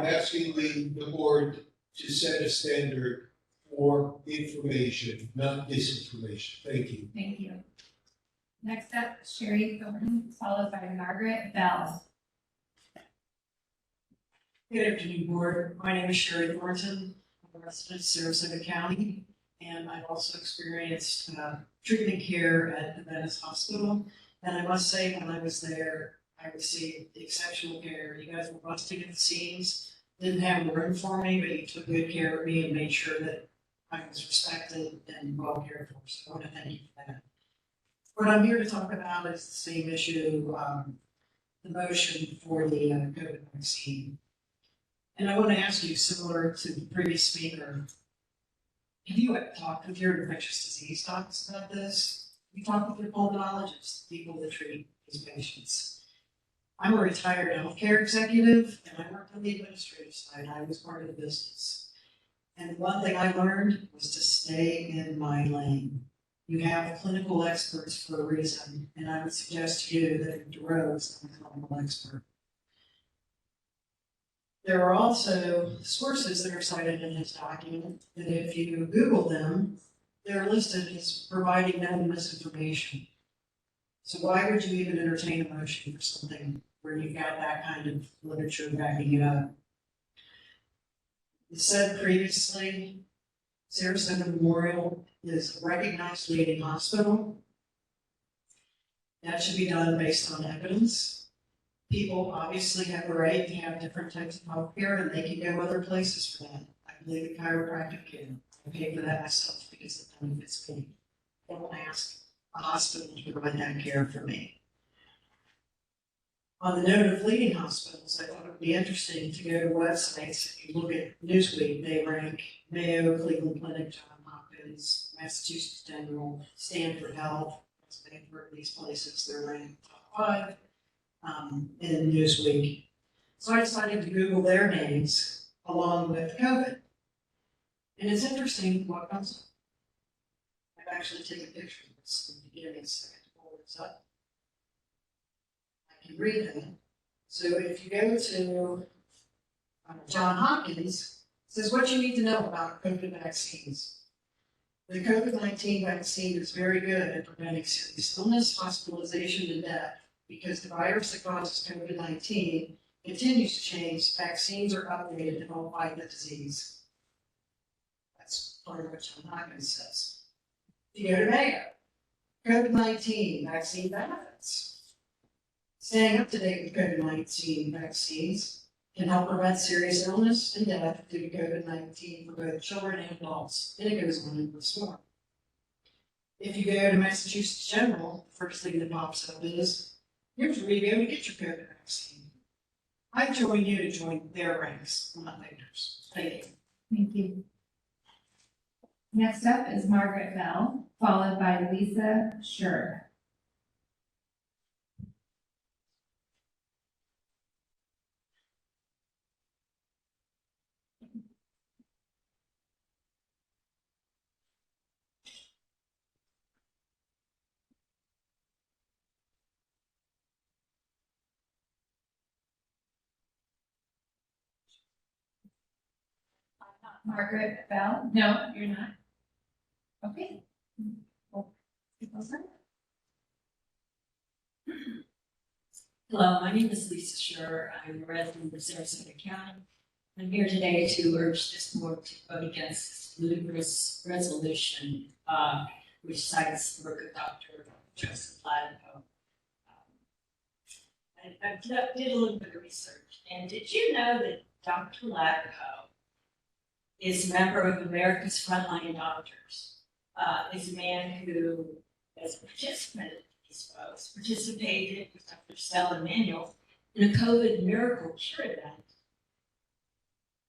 asking the board to set a standard for information, not disinformation. Thank you. Thank you. Next up, Sherry Thornton, followed by Margaret Bell. Good afternoon, board. My name is Sherry Thornton. I'm a resident of Sarasota County, and I've also experienced treatment care at the Venice Hospital. And I must say, when I was there, I received exceptional care. You guys were busting at the seams, didn't have room for me, but you took good care of me and made sure that I was respected and well cared for. So I want to thank you for that. What I'm here to talk about is the same issue, the motion for the COVID vaccine. And I want to ask you, similar to the previous speaker, have you talked with your infectious disease docs about this? You talk with your pulmonologists, people that treat these patients. I'm a retired healthcare executive, and I worked on the administrative side. I was part of the business. And one thing I learned was to stay in my lane. You have clinical experts for a reason, and I would suggest to you that Duro is a clinical expert. There are also sources that are cited in his document that if you Google them, they're listed as providing known misinformation. So why would you even entertain a motion for something where you've got that kind of literature backing it up? As said previously, Sarasota Memorial is a recognized leading hospital. That should be done based on evidence. People obviously have the right to have different types of health care, and they can go other places for that. I believe in chiropractic care. I pay for that myself because it benefits me. I don't ask a hospital to provide that care for me. On the note of leading hospitals, I thought it would be interesting to go to websites. If you look at Newsweek, they rank Mayo, Cleveland Clinic, Johns Hopkins, Massachusetts General, Stanford Health. As they've heard these places, they're ranked top 5 in Newsweek. So I decided to Google their names along with COVID. And it's interesting what comes up. I've actually taken a picture of this. Give me a second to pull this up. I can read them. So if you go to Johns Hopkins, it says what you need to know about COVID vaccines. The COVID-19 vaccine is very good at preventing serious illness, hospitalization, and death. Because the virus that causes COVID-19 continues to change, vaccines are updated to help fight the disease. That's part of what Johns Hopkins says. If you go to Mayo, COVID-19 vaccine benefits. Staying up to date with COVID-19 vaccines can help prevent serious illness and death due to COVID-19 for both children and adults. And it goes on and goes more. If you go to Massachusetts General, the first thing that pops up is, here's where you go to get your COVID vaccine. I join you to join their ranks, not theirs. Thank you. Thank you. Next up is Margaret Bell, followed by Lisa Schur. Margaret Bell? No, you're not. Okay. Hello, my name is Lisa Schur. I'm a resident of Sarasota County. I'm here today to urge this board to vote against this ludicrous resolution, which cites the work of Dr. Joseph Latipo. I did a little bit of research, and did you know that Dr. Latipo is a member of America's Frontline Doctors? Is a man who, as a participant in these votes, participated with Dr. Stella Manuel in a COVID miracle cure event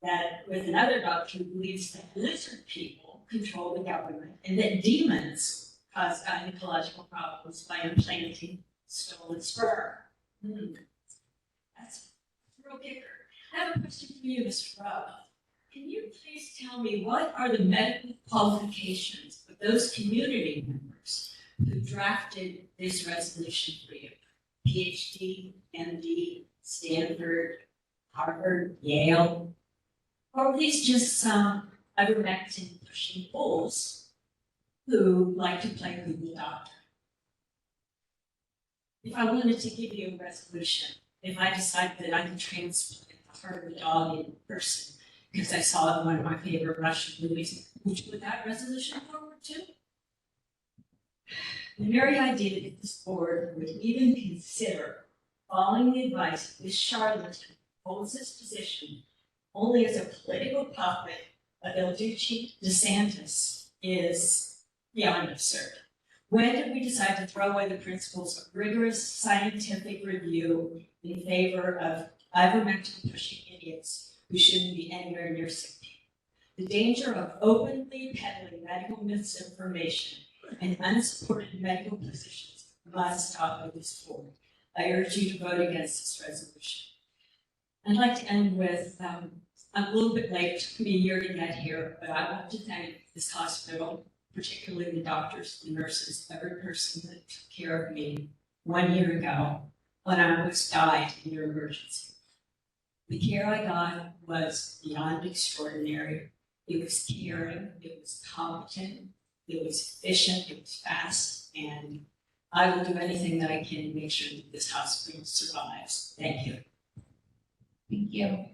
that with another doctor who believes that lizard people control the government and that demons cause gynecological problems by implanting stolen sperm. That's a real kicker. I have a question for you, Mr. Rowe. Can you please tell me what are the medical qualifications of those community members who drafted this resolution for you? PhD, MD, Stanford, Harvard, Yale? Or are these just some ivermectin pushing fools who like to play Google Doctor? If I wanted to give you a resolution, if I decide that I can transplant a heart of a dog in person, because I saw it in one of my favorite Russian movies, would you put that resolution forward too? The very idea that this board would even consider following the advice of this charlatan who holds this position only as a political puppet of El Duce DeSantis is beyond absurd. When did we decide to throw away the principles of rigorous scientific review in favor of ivermectin pushing idiots who shouldn't be anywhere near sick people? The danger of openly peddling medical misinformation and unsupported medical positions must stop at this board. I urge you to vote against this resolution. I'd like to end with, I'm a little bit late, it took me a year to get here, but I want to thank this hospital, particularly the doctors, the nurses, every person that took care of me 1 year ago when I almost died in your emergency. The care I got was beyond extraordinary. It was caring, it was competent, it was efficient, it was fast, and I will do anything that I can to make sure that this hospital survives. Thank you. Thank you.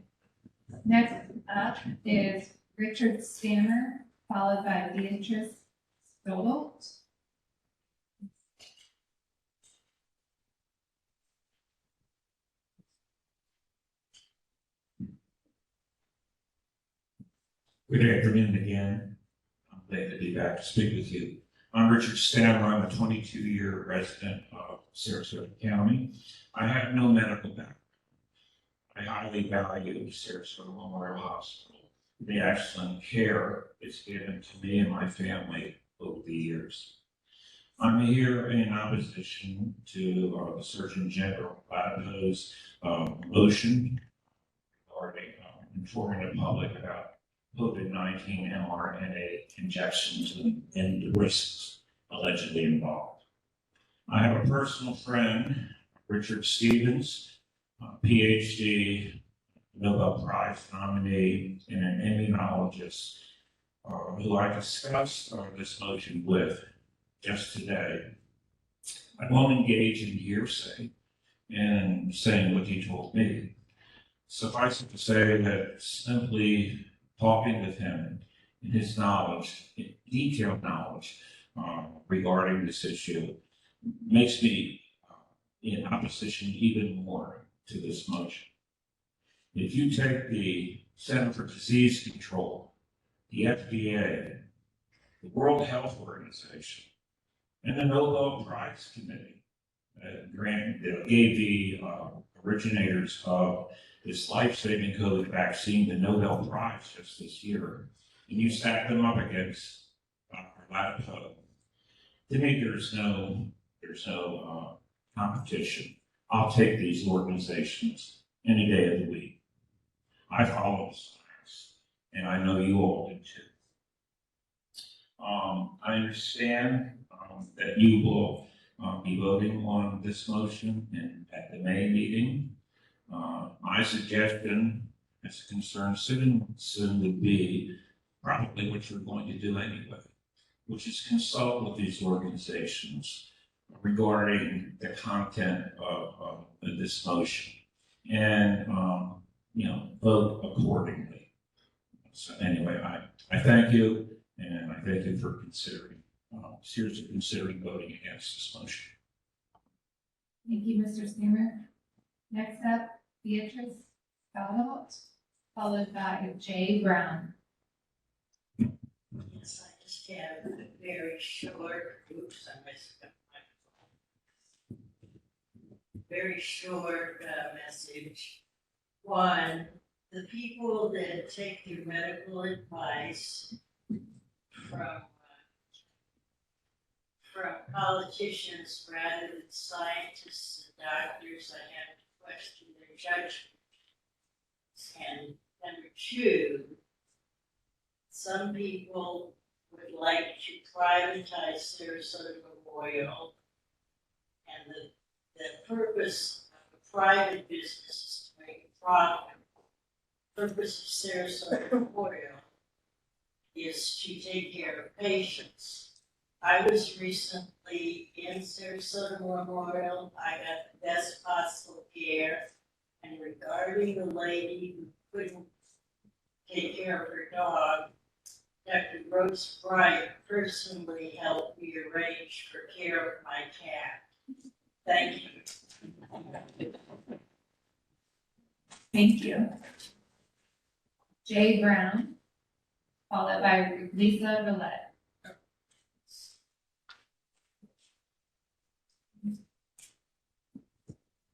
Next up is Richard Stammer, followed by Beatrice Stoddelt. Good afternoon again. I'm glad to be back to speak with you. I'm Richard Stammer. I'm a 22-year resident of Sarasota County. I have no medical background. I highly value Sarasota Memorial Hospital, the excellent care it's given to me and my family over the years. I'm here in opposition to the Surgeon General Latipo's motion regarding informing the public about COVID-19 mRNA injections and the risks allegedly involved. I have a personal friend, Richard Stevens, PhD, Nobel Prize nominee, and an immunologist, who I discussed this motion with just today. I won't engage in hearsay in saying what he told me. Suffice it to say that simply talking with him and his knowledge, detailed knowledge regarding this issue, makes me in opposition even more to this motion. If you take the Center for Disease Control, the FDA, the World Health Organization, and the Nobel Prize Committee, gave the originators of this life-saving COVID vaccine the Nobel Prize just this year, and you stack them up against Dr. Latipo, to me there's no competition. I'll take these organizations any day of the week. I follow the science, and I know you all do too. I understand that you will be voting on this motion at the May meeting. My suggestion as a concerned citizen would be probably what you're going to do anyway, which is consult with these organizations regarding the content of this motion and vote accordingly. So anyway, I thank you, and I thank you for seriously considering voting against this motion. Thank you, Mr. Stammer. Next up, Beatrice Stoddelt, followed by Jay Brown. Yes, I just have a very short, very short message. One, the people that take their medical advice from politicians rather than scientists and doctors, I have to question their judgment. And number two, some people would like to privatize Sarasota Memorial, and the purpose of a private business is to make a profit. The purpose of Sarasota Memorial is to take care of patients. I was recently in Sarasota Memorial. I got the best possible care. And regarding the lady who couldn't take care of her dog, Dr. Rose Bright personally helped me arrange for care of my cat. Thank you. Thank you. Jay Brown, followed by Lisa Roulette.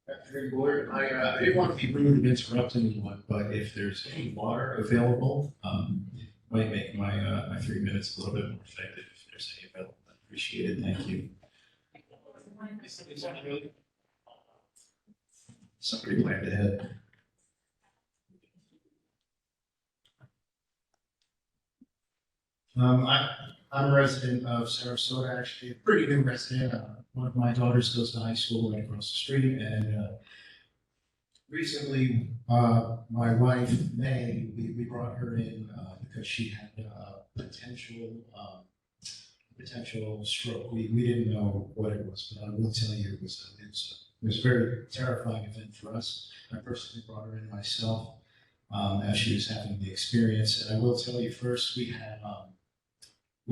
Afternoon, board. I didn't want to be rude and interrupt anyone, but if there's any water available, might make my 3 minutes a little bit more effective if there's any available. I appreciate it. Thank you. Somebody planned ahead. I'm a resident of Sarasota, actually, a pretty new resident. One of my daughters goes to high school right across the street, and recently, my wife, May, we brought her in because she had potential stroke. We didn't know what it was, but I will tell you it was a very terrifying event for us. I personally brought her in myself as she was having the experience. And I will tell you first, we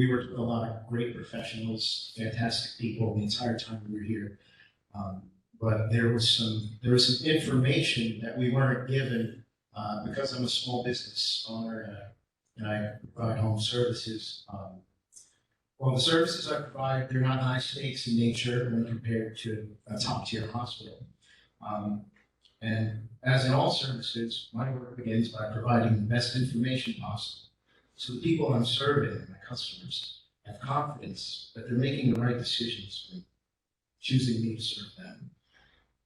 worked with a lot of great professionals, fantastic people the entire time we were here. But there was some information that we weren't given because I'm a small business owner and I provide home services. Well, the services I provide, they're not high stakes in nature when compared to a top tier hospital. And as in all services, my work begins by providing the best information possible. So the people I'm serving, my customers, have confidence that they're making the right decisions when choosing me to serve them.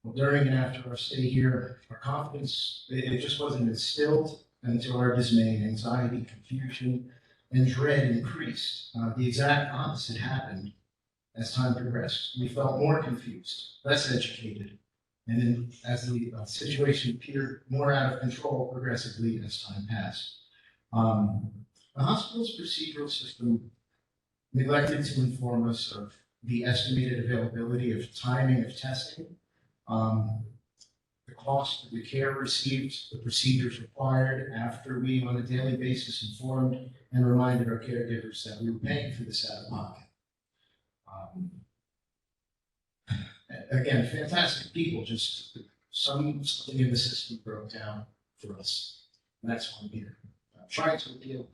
Well, during and after our stay here, our confidence, it just wasn't instilled, and to our dismay, anxiety, confusion, and dread increased. The exact opposite happened as time progressed. We felt more confused, less educated, and then as the situation appeared more out of control progressively as time passed. The hospital's procedural system neglected to inform us of the estimated availability of timing of testing, the cost of the care received, the procedures required after we, on a daily basis, informed and reminded our caregivers that we were paying for this out of pocket. Again, fantastic people, just something in the system broke down for us. And that's why I'm here. I'm trying to appeal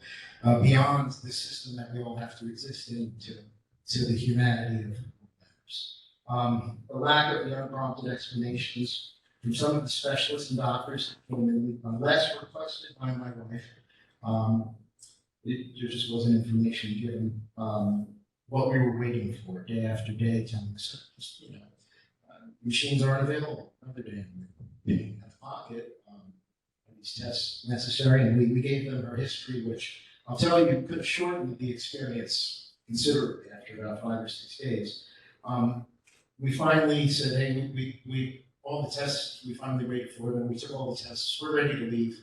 beyond the system that we all have to exist in to the humanity of members. The lack of the unprompted explanations from some of the specialists and doctors that came in, unless requested by my wife, there just wasn't information given. What we were waiting for day after day, telling us, machines aren't available. Another day, paying out of pocket. These tests necessary, and we gave them our history, which I'll tell you could have shortened the experience considerably after about 5 or 6 days. We finally said, hey, we all the tests, we finally waited for them. We took all the tests. We're ready to leave.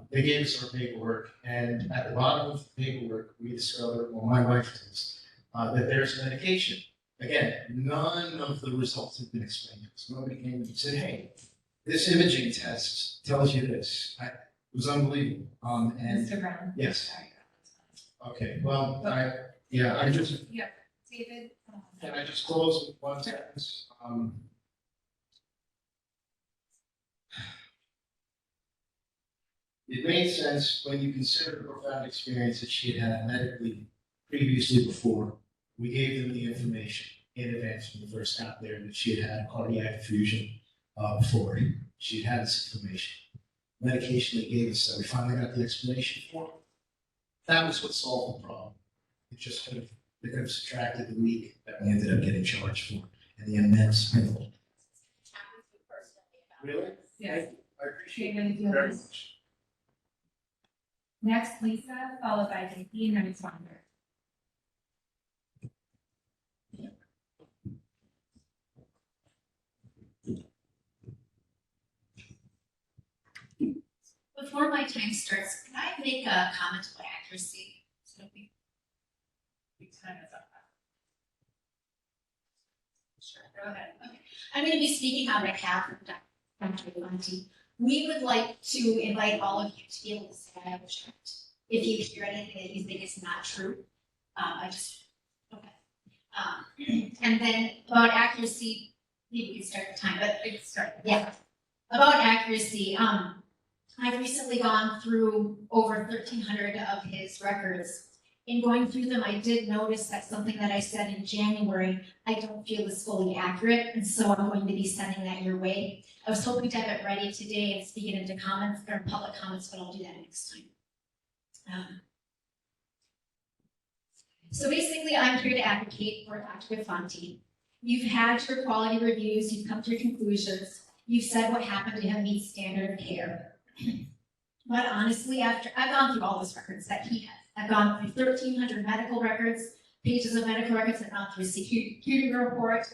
They gave us our paperwork, and at the bottom of the paperwork, we discovered, well, my wife does, that there's medication. Again, none of the results have been explained to us. Nobody came and said, hey, this imaging test tells you this. It was unbelievable. And Mr. Brown? yes. Okay, well, I just. Yeah, David? Can I just close with one sentence? It made sense when you consider the profound experience that she had had medically previously before. We gave them the information in advance when we first got there that she had had cardiac effusion before. She had this information. Medication they gave us that we finally got the explanation for. That was what solved the problem. It just could have subtracted the week that we ended up getting charged for and the immense penalty. Really? Yes. I appreciate David, it do you very have this? much. Next, Lisa, followed by Vicky, and then Swander. Before my time starts, can I make a comment about accuracy? So we Time is up. Sure, go ahead. Okay. I'm going to be speaking on behalf of Dr. Conti. We would like to invite all of you to be able to say I have checked. If you hear anything that you think is not true, okay. And then about accuracy, maybe we can start the time, but It's starting. yeah. About accuracy, I've recently gone through over 1,300 of his records. In going through them, I did notice that something that I said in January, I don't feel is fully accurate, and so I'm going to be sending that your way. I was hoping to have it ready today and speak it into comments or public comments, but I'll do that next time. So basically, I'm here to advocate for Dr. Defanti. You've had your quality reviews, you've come to your conclusions, you've said what happened to him meets standard of care. But honestly, after I've gone through all those records that he has, I've gone through 1,300 medical records, pages of medical records, I've gone through a security report,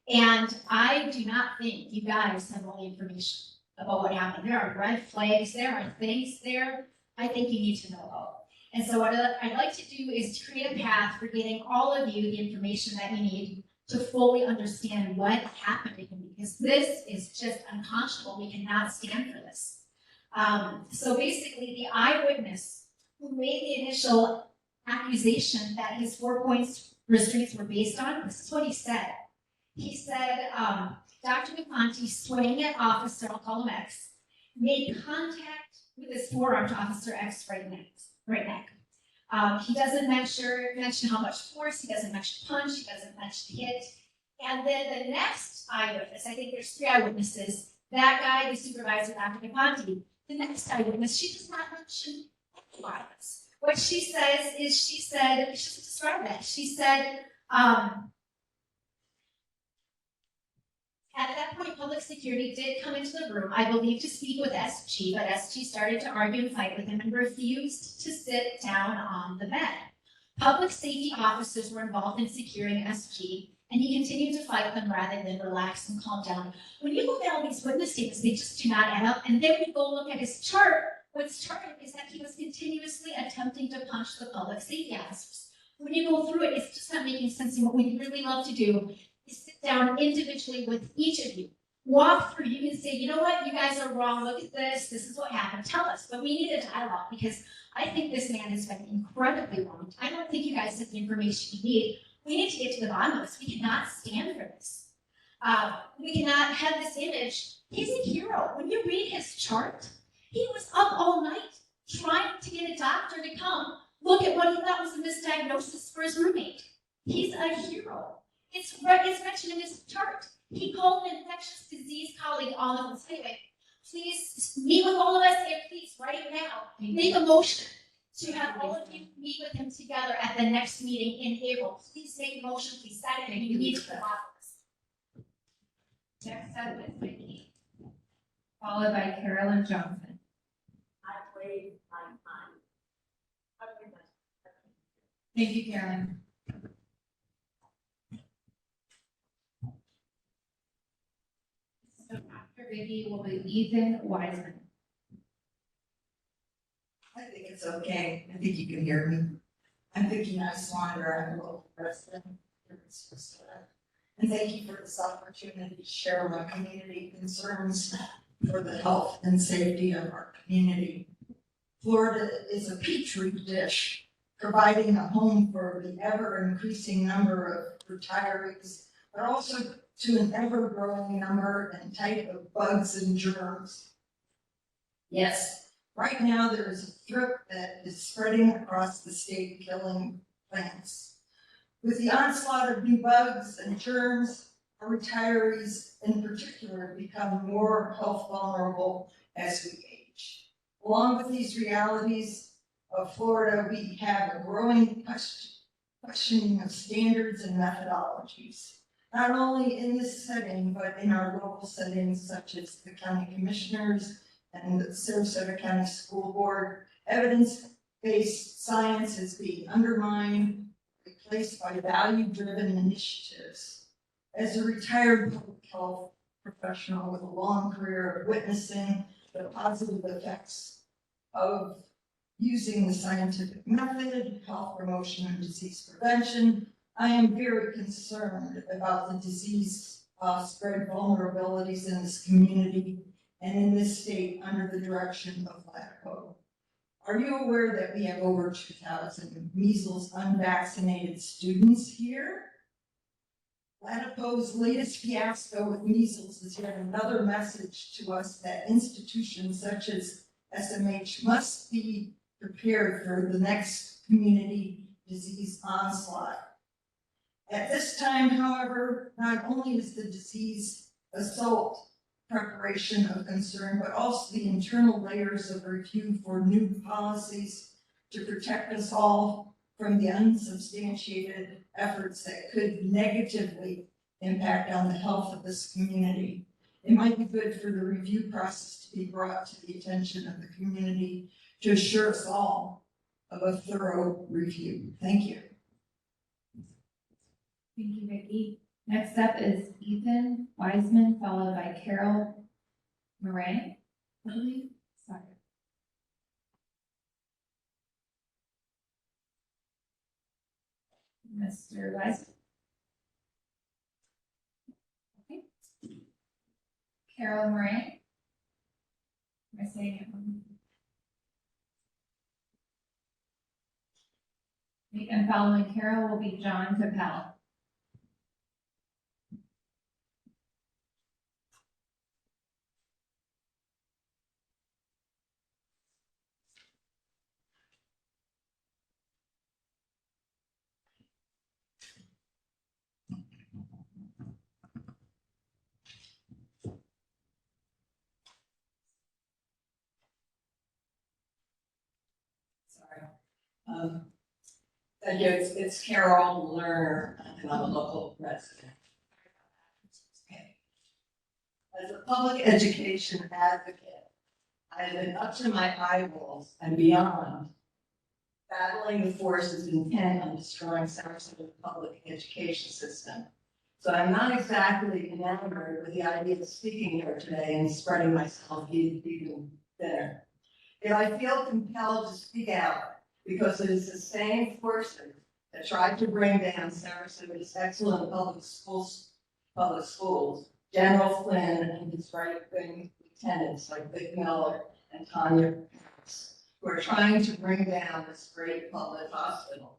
and I do not think you guys have all the information about what happened. There are red flags, there are things there I think you need to know about. And so what I'd like to do is to create a path for getting all of you the information that you need to fully understand what happened to him, because this is just unconscionable. We cannot stand for this. So basically, the eyewitness who made the initial accusation that his 4-point restraints were based on, this is what he said. He said, Dr. Defanti, swinging at Officer, I'll call him X, made contact with his forearm to Officer X right neck. He doesn't mention how much force, he doesn't mention punch, he doesn't mention hit. And then the next eyewitness, I think there's 3 eyewitnesses, that guy, the supervisor, Dr. Defanti, the next eyewitness, she does not mention any violence. What she says is, she doesn't describe that. She said, at that point, public security did come into the room, I believe, to speak with SG, but SG started to argue and fight with him and refused to sit down on the bed. Public safety officers were involved in securing SG, and he continued to fight them rather than relax and calm down. When you look at all these witness statements, they just do not add up. And then when you go look at his chart, what's charted is that he was continuously attempting to punch the public safety officers. When you go through it, it's just not making sense. And what we really love to do is sit down individually with each of you. Walk through, you can say, you know what, you guys are wrong, look at this is what happened, tell us. But we need a dialogue, because I think this man has been incredibly wronged. I don't think you guys have the information you need. We need to get to the bottom of this. We cannot stand for this. We cannot have this image. He's a hero. When you read his chart, he was up all night trying to get a doctor to come look at what he thought was a misdiagnosis for his roommate. He's a hero. It's mentioned in his chart. He called an infectious disease colleague on the phone. Anyway, please meet with all of us here, please, right now. Make a motion to have all of you meet with him together at the next meeting in April. Please make a motion, please second it. You need to come out of this. Next up is Vicky, followed by Carolyn Johnson. I waive my time. Thank you, Carolyn. So after Vicky will be Ethan Wiseman. I think it's okay. I think you can hear me. I'm Vicki Nicewander. I'm a local resident here in Sarasota. And thank you for this opportunity to share my community concerns for the health and safety of our community. Florida is a petri dish, providing a home for the ever-increasing number of retirees, but also to an ever-growing number and type of bugs and germs. Yes. Right now, there is a threat that is spreading across the state, killing plants. With the onslaught of new bugs and germs, our retirees in particular become more health vulnerable as we age. Along with these realities of Florida, we have a growing questioning of standards and methodologies, not only in this setting, but in our local settings such as the county commissioners and the Sarasota County School Board. Evidence-based science is being undermined, replaced by value-driven initiatives. As a retired public health professional with a long career of witnessing the positive effects of using the scientific method, health promotion and disease prevention, I am very concerned about the disease spread vulnerabilities in this community and in this state under the direction of LATCO. Are you aware that we have over 2,000 measles unvaccinated students here? LATCO's latest fiasco with measles is yet another message to us that institutions such as SMH must be prepared for the next community disease onslaught. At this time, however, not only is the disease assault preparation of concern, but also the internal layers of review for new policies to protect us all from the unsubstantiated efforts that could negatively impact on the health of this community. It might be good for the review process to be brought to the attention of the community to assure us all of a thorough review. Thank you. Thank you, Vicki. Next up is Ethan Wiseman, followed by Carol Moran. I believe. Sorry. Mr. Wiseman. Okay. Carol Moran. Am I saying it wrong? And following Carol will be John Capel. Thank you. It's Carol Lerner, and I'm a local resident. As a public education advocate, I have been up to my eyeballs and beyond battling the forces intent on destroying Sarasota's public education system. So I'm not exactly enamored with the idea of speaking here today and spreading myself even thinner. Yet I feel compelled to speak out because it is the same forces that tried to bring down Sarasota's excellent public schools, General Flynn and his right-wing lieutenants like Vic Miller and Tanya Harris, who are trying to bring down this great public hospital.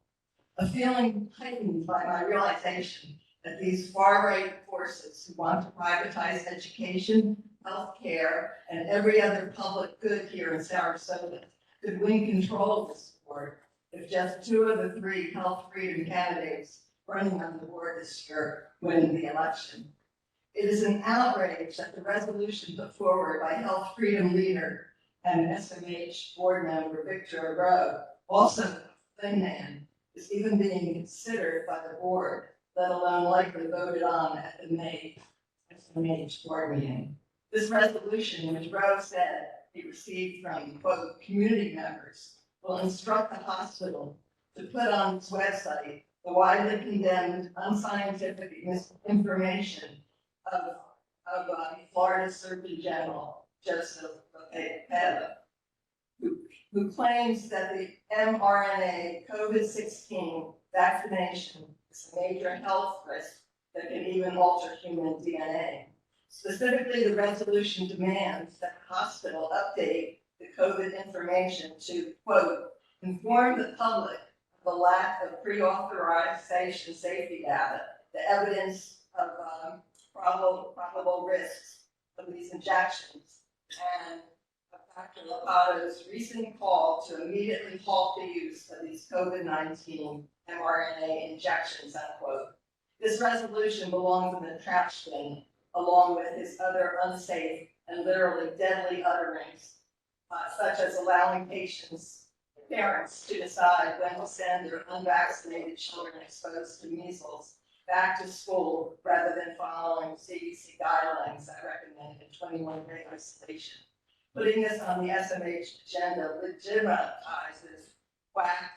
A feeling heightened by my realization that these far-right forces who want to privatize education, healthcare, and every other public good here in Sarasota could win control of this board if just 2 of the 3 health freedom candidates running on the board this year win the election. It is an outrage that the resolution put forward by health freedom leader and SMH board member Victor Rowe, also a Flynn man, is even being considered by the board, let alone likely voted on at the May SMH board meeting. This resolution, which Rowe said he received from, quote, community members, will instruct the hospital to put on its website the widely condemned unscientific misinformation of Florida Surgeon General Joseph Peta, who claims that the mRNA COVID-16 vaccination is a major health risk that can even alter human DNA. Specifically, the resolution demands that the hospital update the COVID information to, quote, inform the public of the lack of pre-authorization safety data, the evidence of probable risks of these injections, and Dr. Lopato's recent call to immediately halt the use of these COVID-19 mRNA injections, unquote. This resolution belongs in the trash bin, along with his other unsafe and literally deadly utterings, such as allowing parents to decide when to send their unvaccinated children exposed to measles back to school rather than following CDC guidelines that recommend a 21-day isolation. Putting this on the SMH agenda legitimizes quack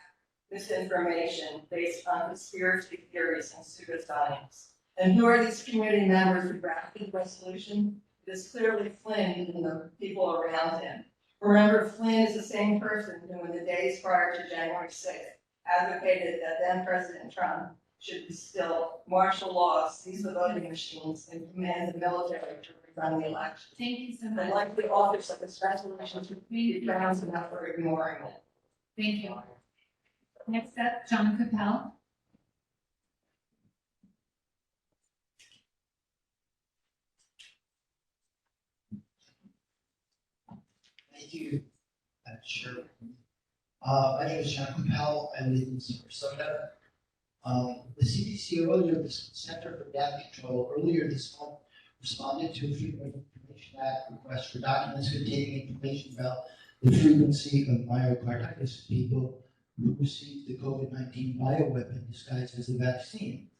misinformation based on conspiracy theories and pseudoscience. And who are these community members who drafted the resolution? It is clearly Flynn and the people around him. Remember, Flynn is the same person who in the days prior to January 6th advocated that then President Trump should still martial law, seize the voting machines, and command the military to rerun the election. Thank you so much. And like the authors of this resolution, be grounds enough for ignoring it. Thank you. Next up, John Capel. Thank you, Chair. My name is John Capel. I live in Sarasota. The CDC earlier this Center for Data Control earlier this month responded to a Freedom of Information Act request for documents containing information about the frequency of myocarditis in people who received the COVID-19 bioweapon disguised as a vaccine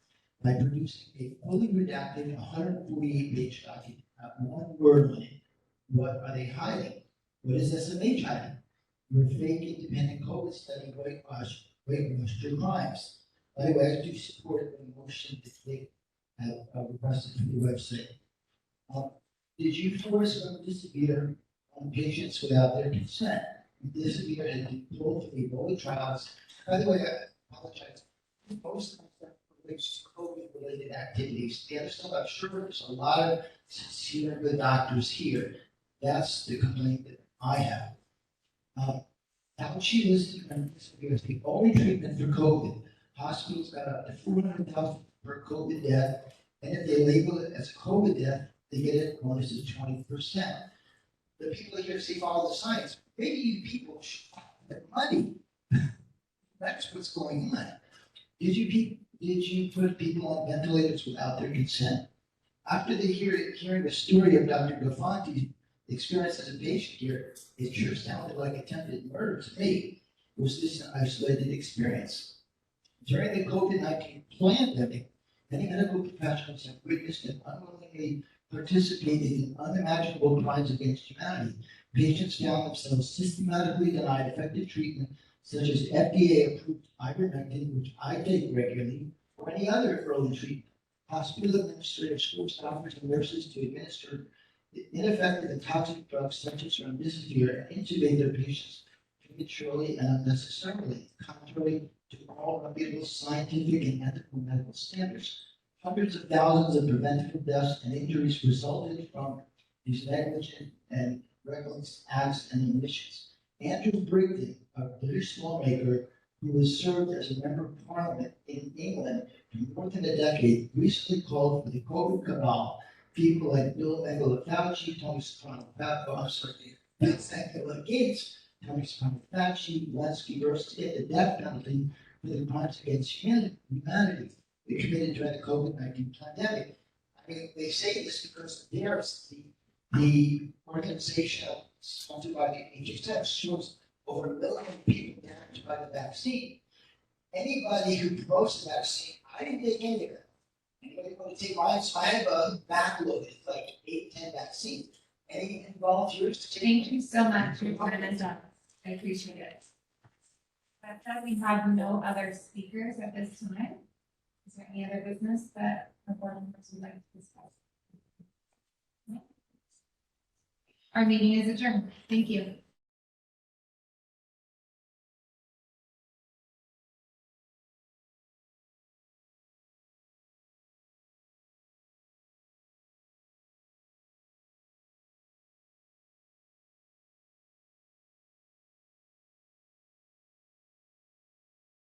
by producing a fully redacted 148-page document, not one word on it. What are they hiding? What is SMH hiding? Your fake independent COVID study whitewashed your crimes. By the way, I do support the motion that they have requested from the website. Did you force remdesivir on patients without their consent? Remdesivir had been pulled from Ebola trials. By the way, I apologize. Most of my stuff relates to COVID-related activities. The other stuff, I'm sure there's a lot of sincere good doctors here. That's the complaint that I have. How she listed remdesivir as the only treatment for COVID. Hospitals got up to $400,000 per COVID death, and if they label it as a COVID death, they get a bonus of 20%. The people here say follow the science. Maybe you people should follow the money. That's what's going on. Did you put people on ventilators without their consent? After they hearing the story of Dr. Gafanti's experience as a patient here, it sure sounded like attempted murder to me. Was this an isolated experience? During the COVID-19 pandemic, many medical professionals have witnessed and unwillingly participated in unimaginable crimes against humanity. Patients found themselves systematically denied effective treatment, such as FDA-approved ivermectin, which I take regularly, or any other early treatment. Hospital administrators forced doctors and nurses to administer ineffective and toxic drugs such as remdesivir and intubate their patients prematurely and unnecessarily, contrary to all reputable scientific and ethical medical standards. Hundreds of thousands of preventable deaths and injuries resulted from these negligent and reckless acts and omissions. Andrew Brigden, a British lawmaker who has served as a member of parliament in England for more than a decade, recently called for the COVID cabal. People like Bill Fauci, Tony Soprano, Gates, Tony Soprano, Fauci, Walensky, to get the death penalty for the crimes against humanity they committed during the COVID-19 pandemic. I mean, they say this because there's the organization sponsored by the HHS shows over 1 million people damaged by the vaccine. Anybody who promotes the vaccine, I didn't take any of it. Anybody want to take mine? So I have a backlog, it's like 8, 10 vaccines. Any volunteers to take? Thank you so much for your time and done. I appreciate it. That said, we have no other speakers at this time. Is there any other business that the board members would like to discuss? No? Our meeting is adjourned. Thank you.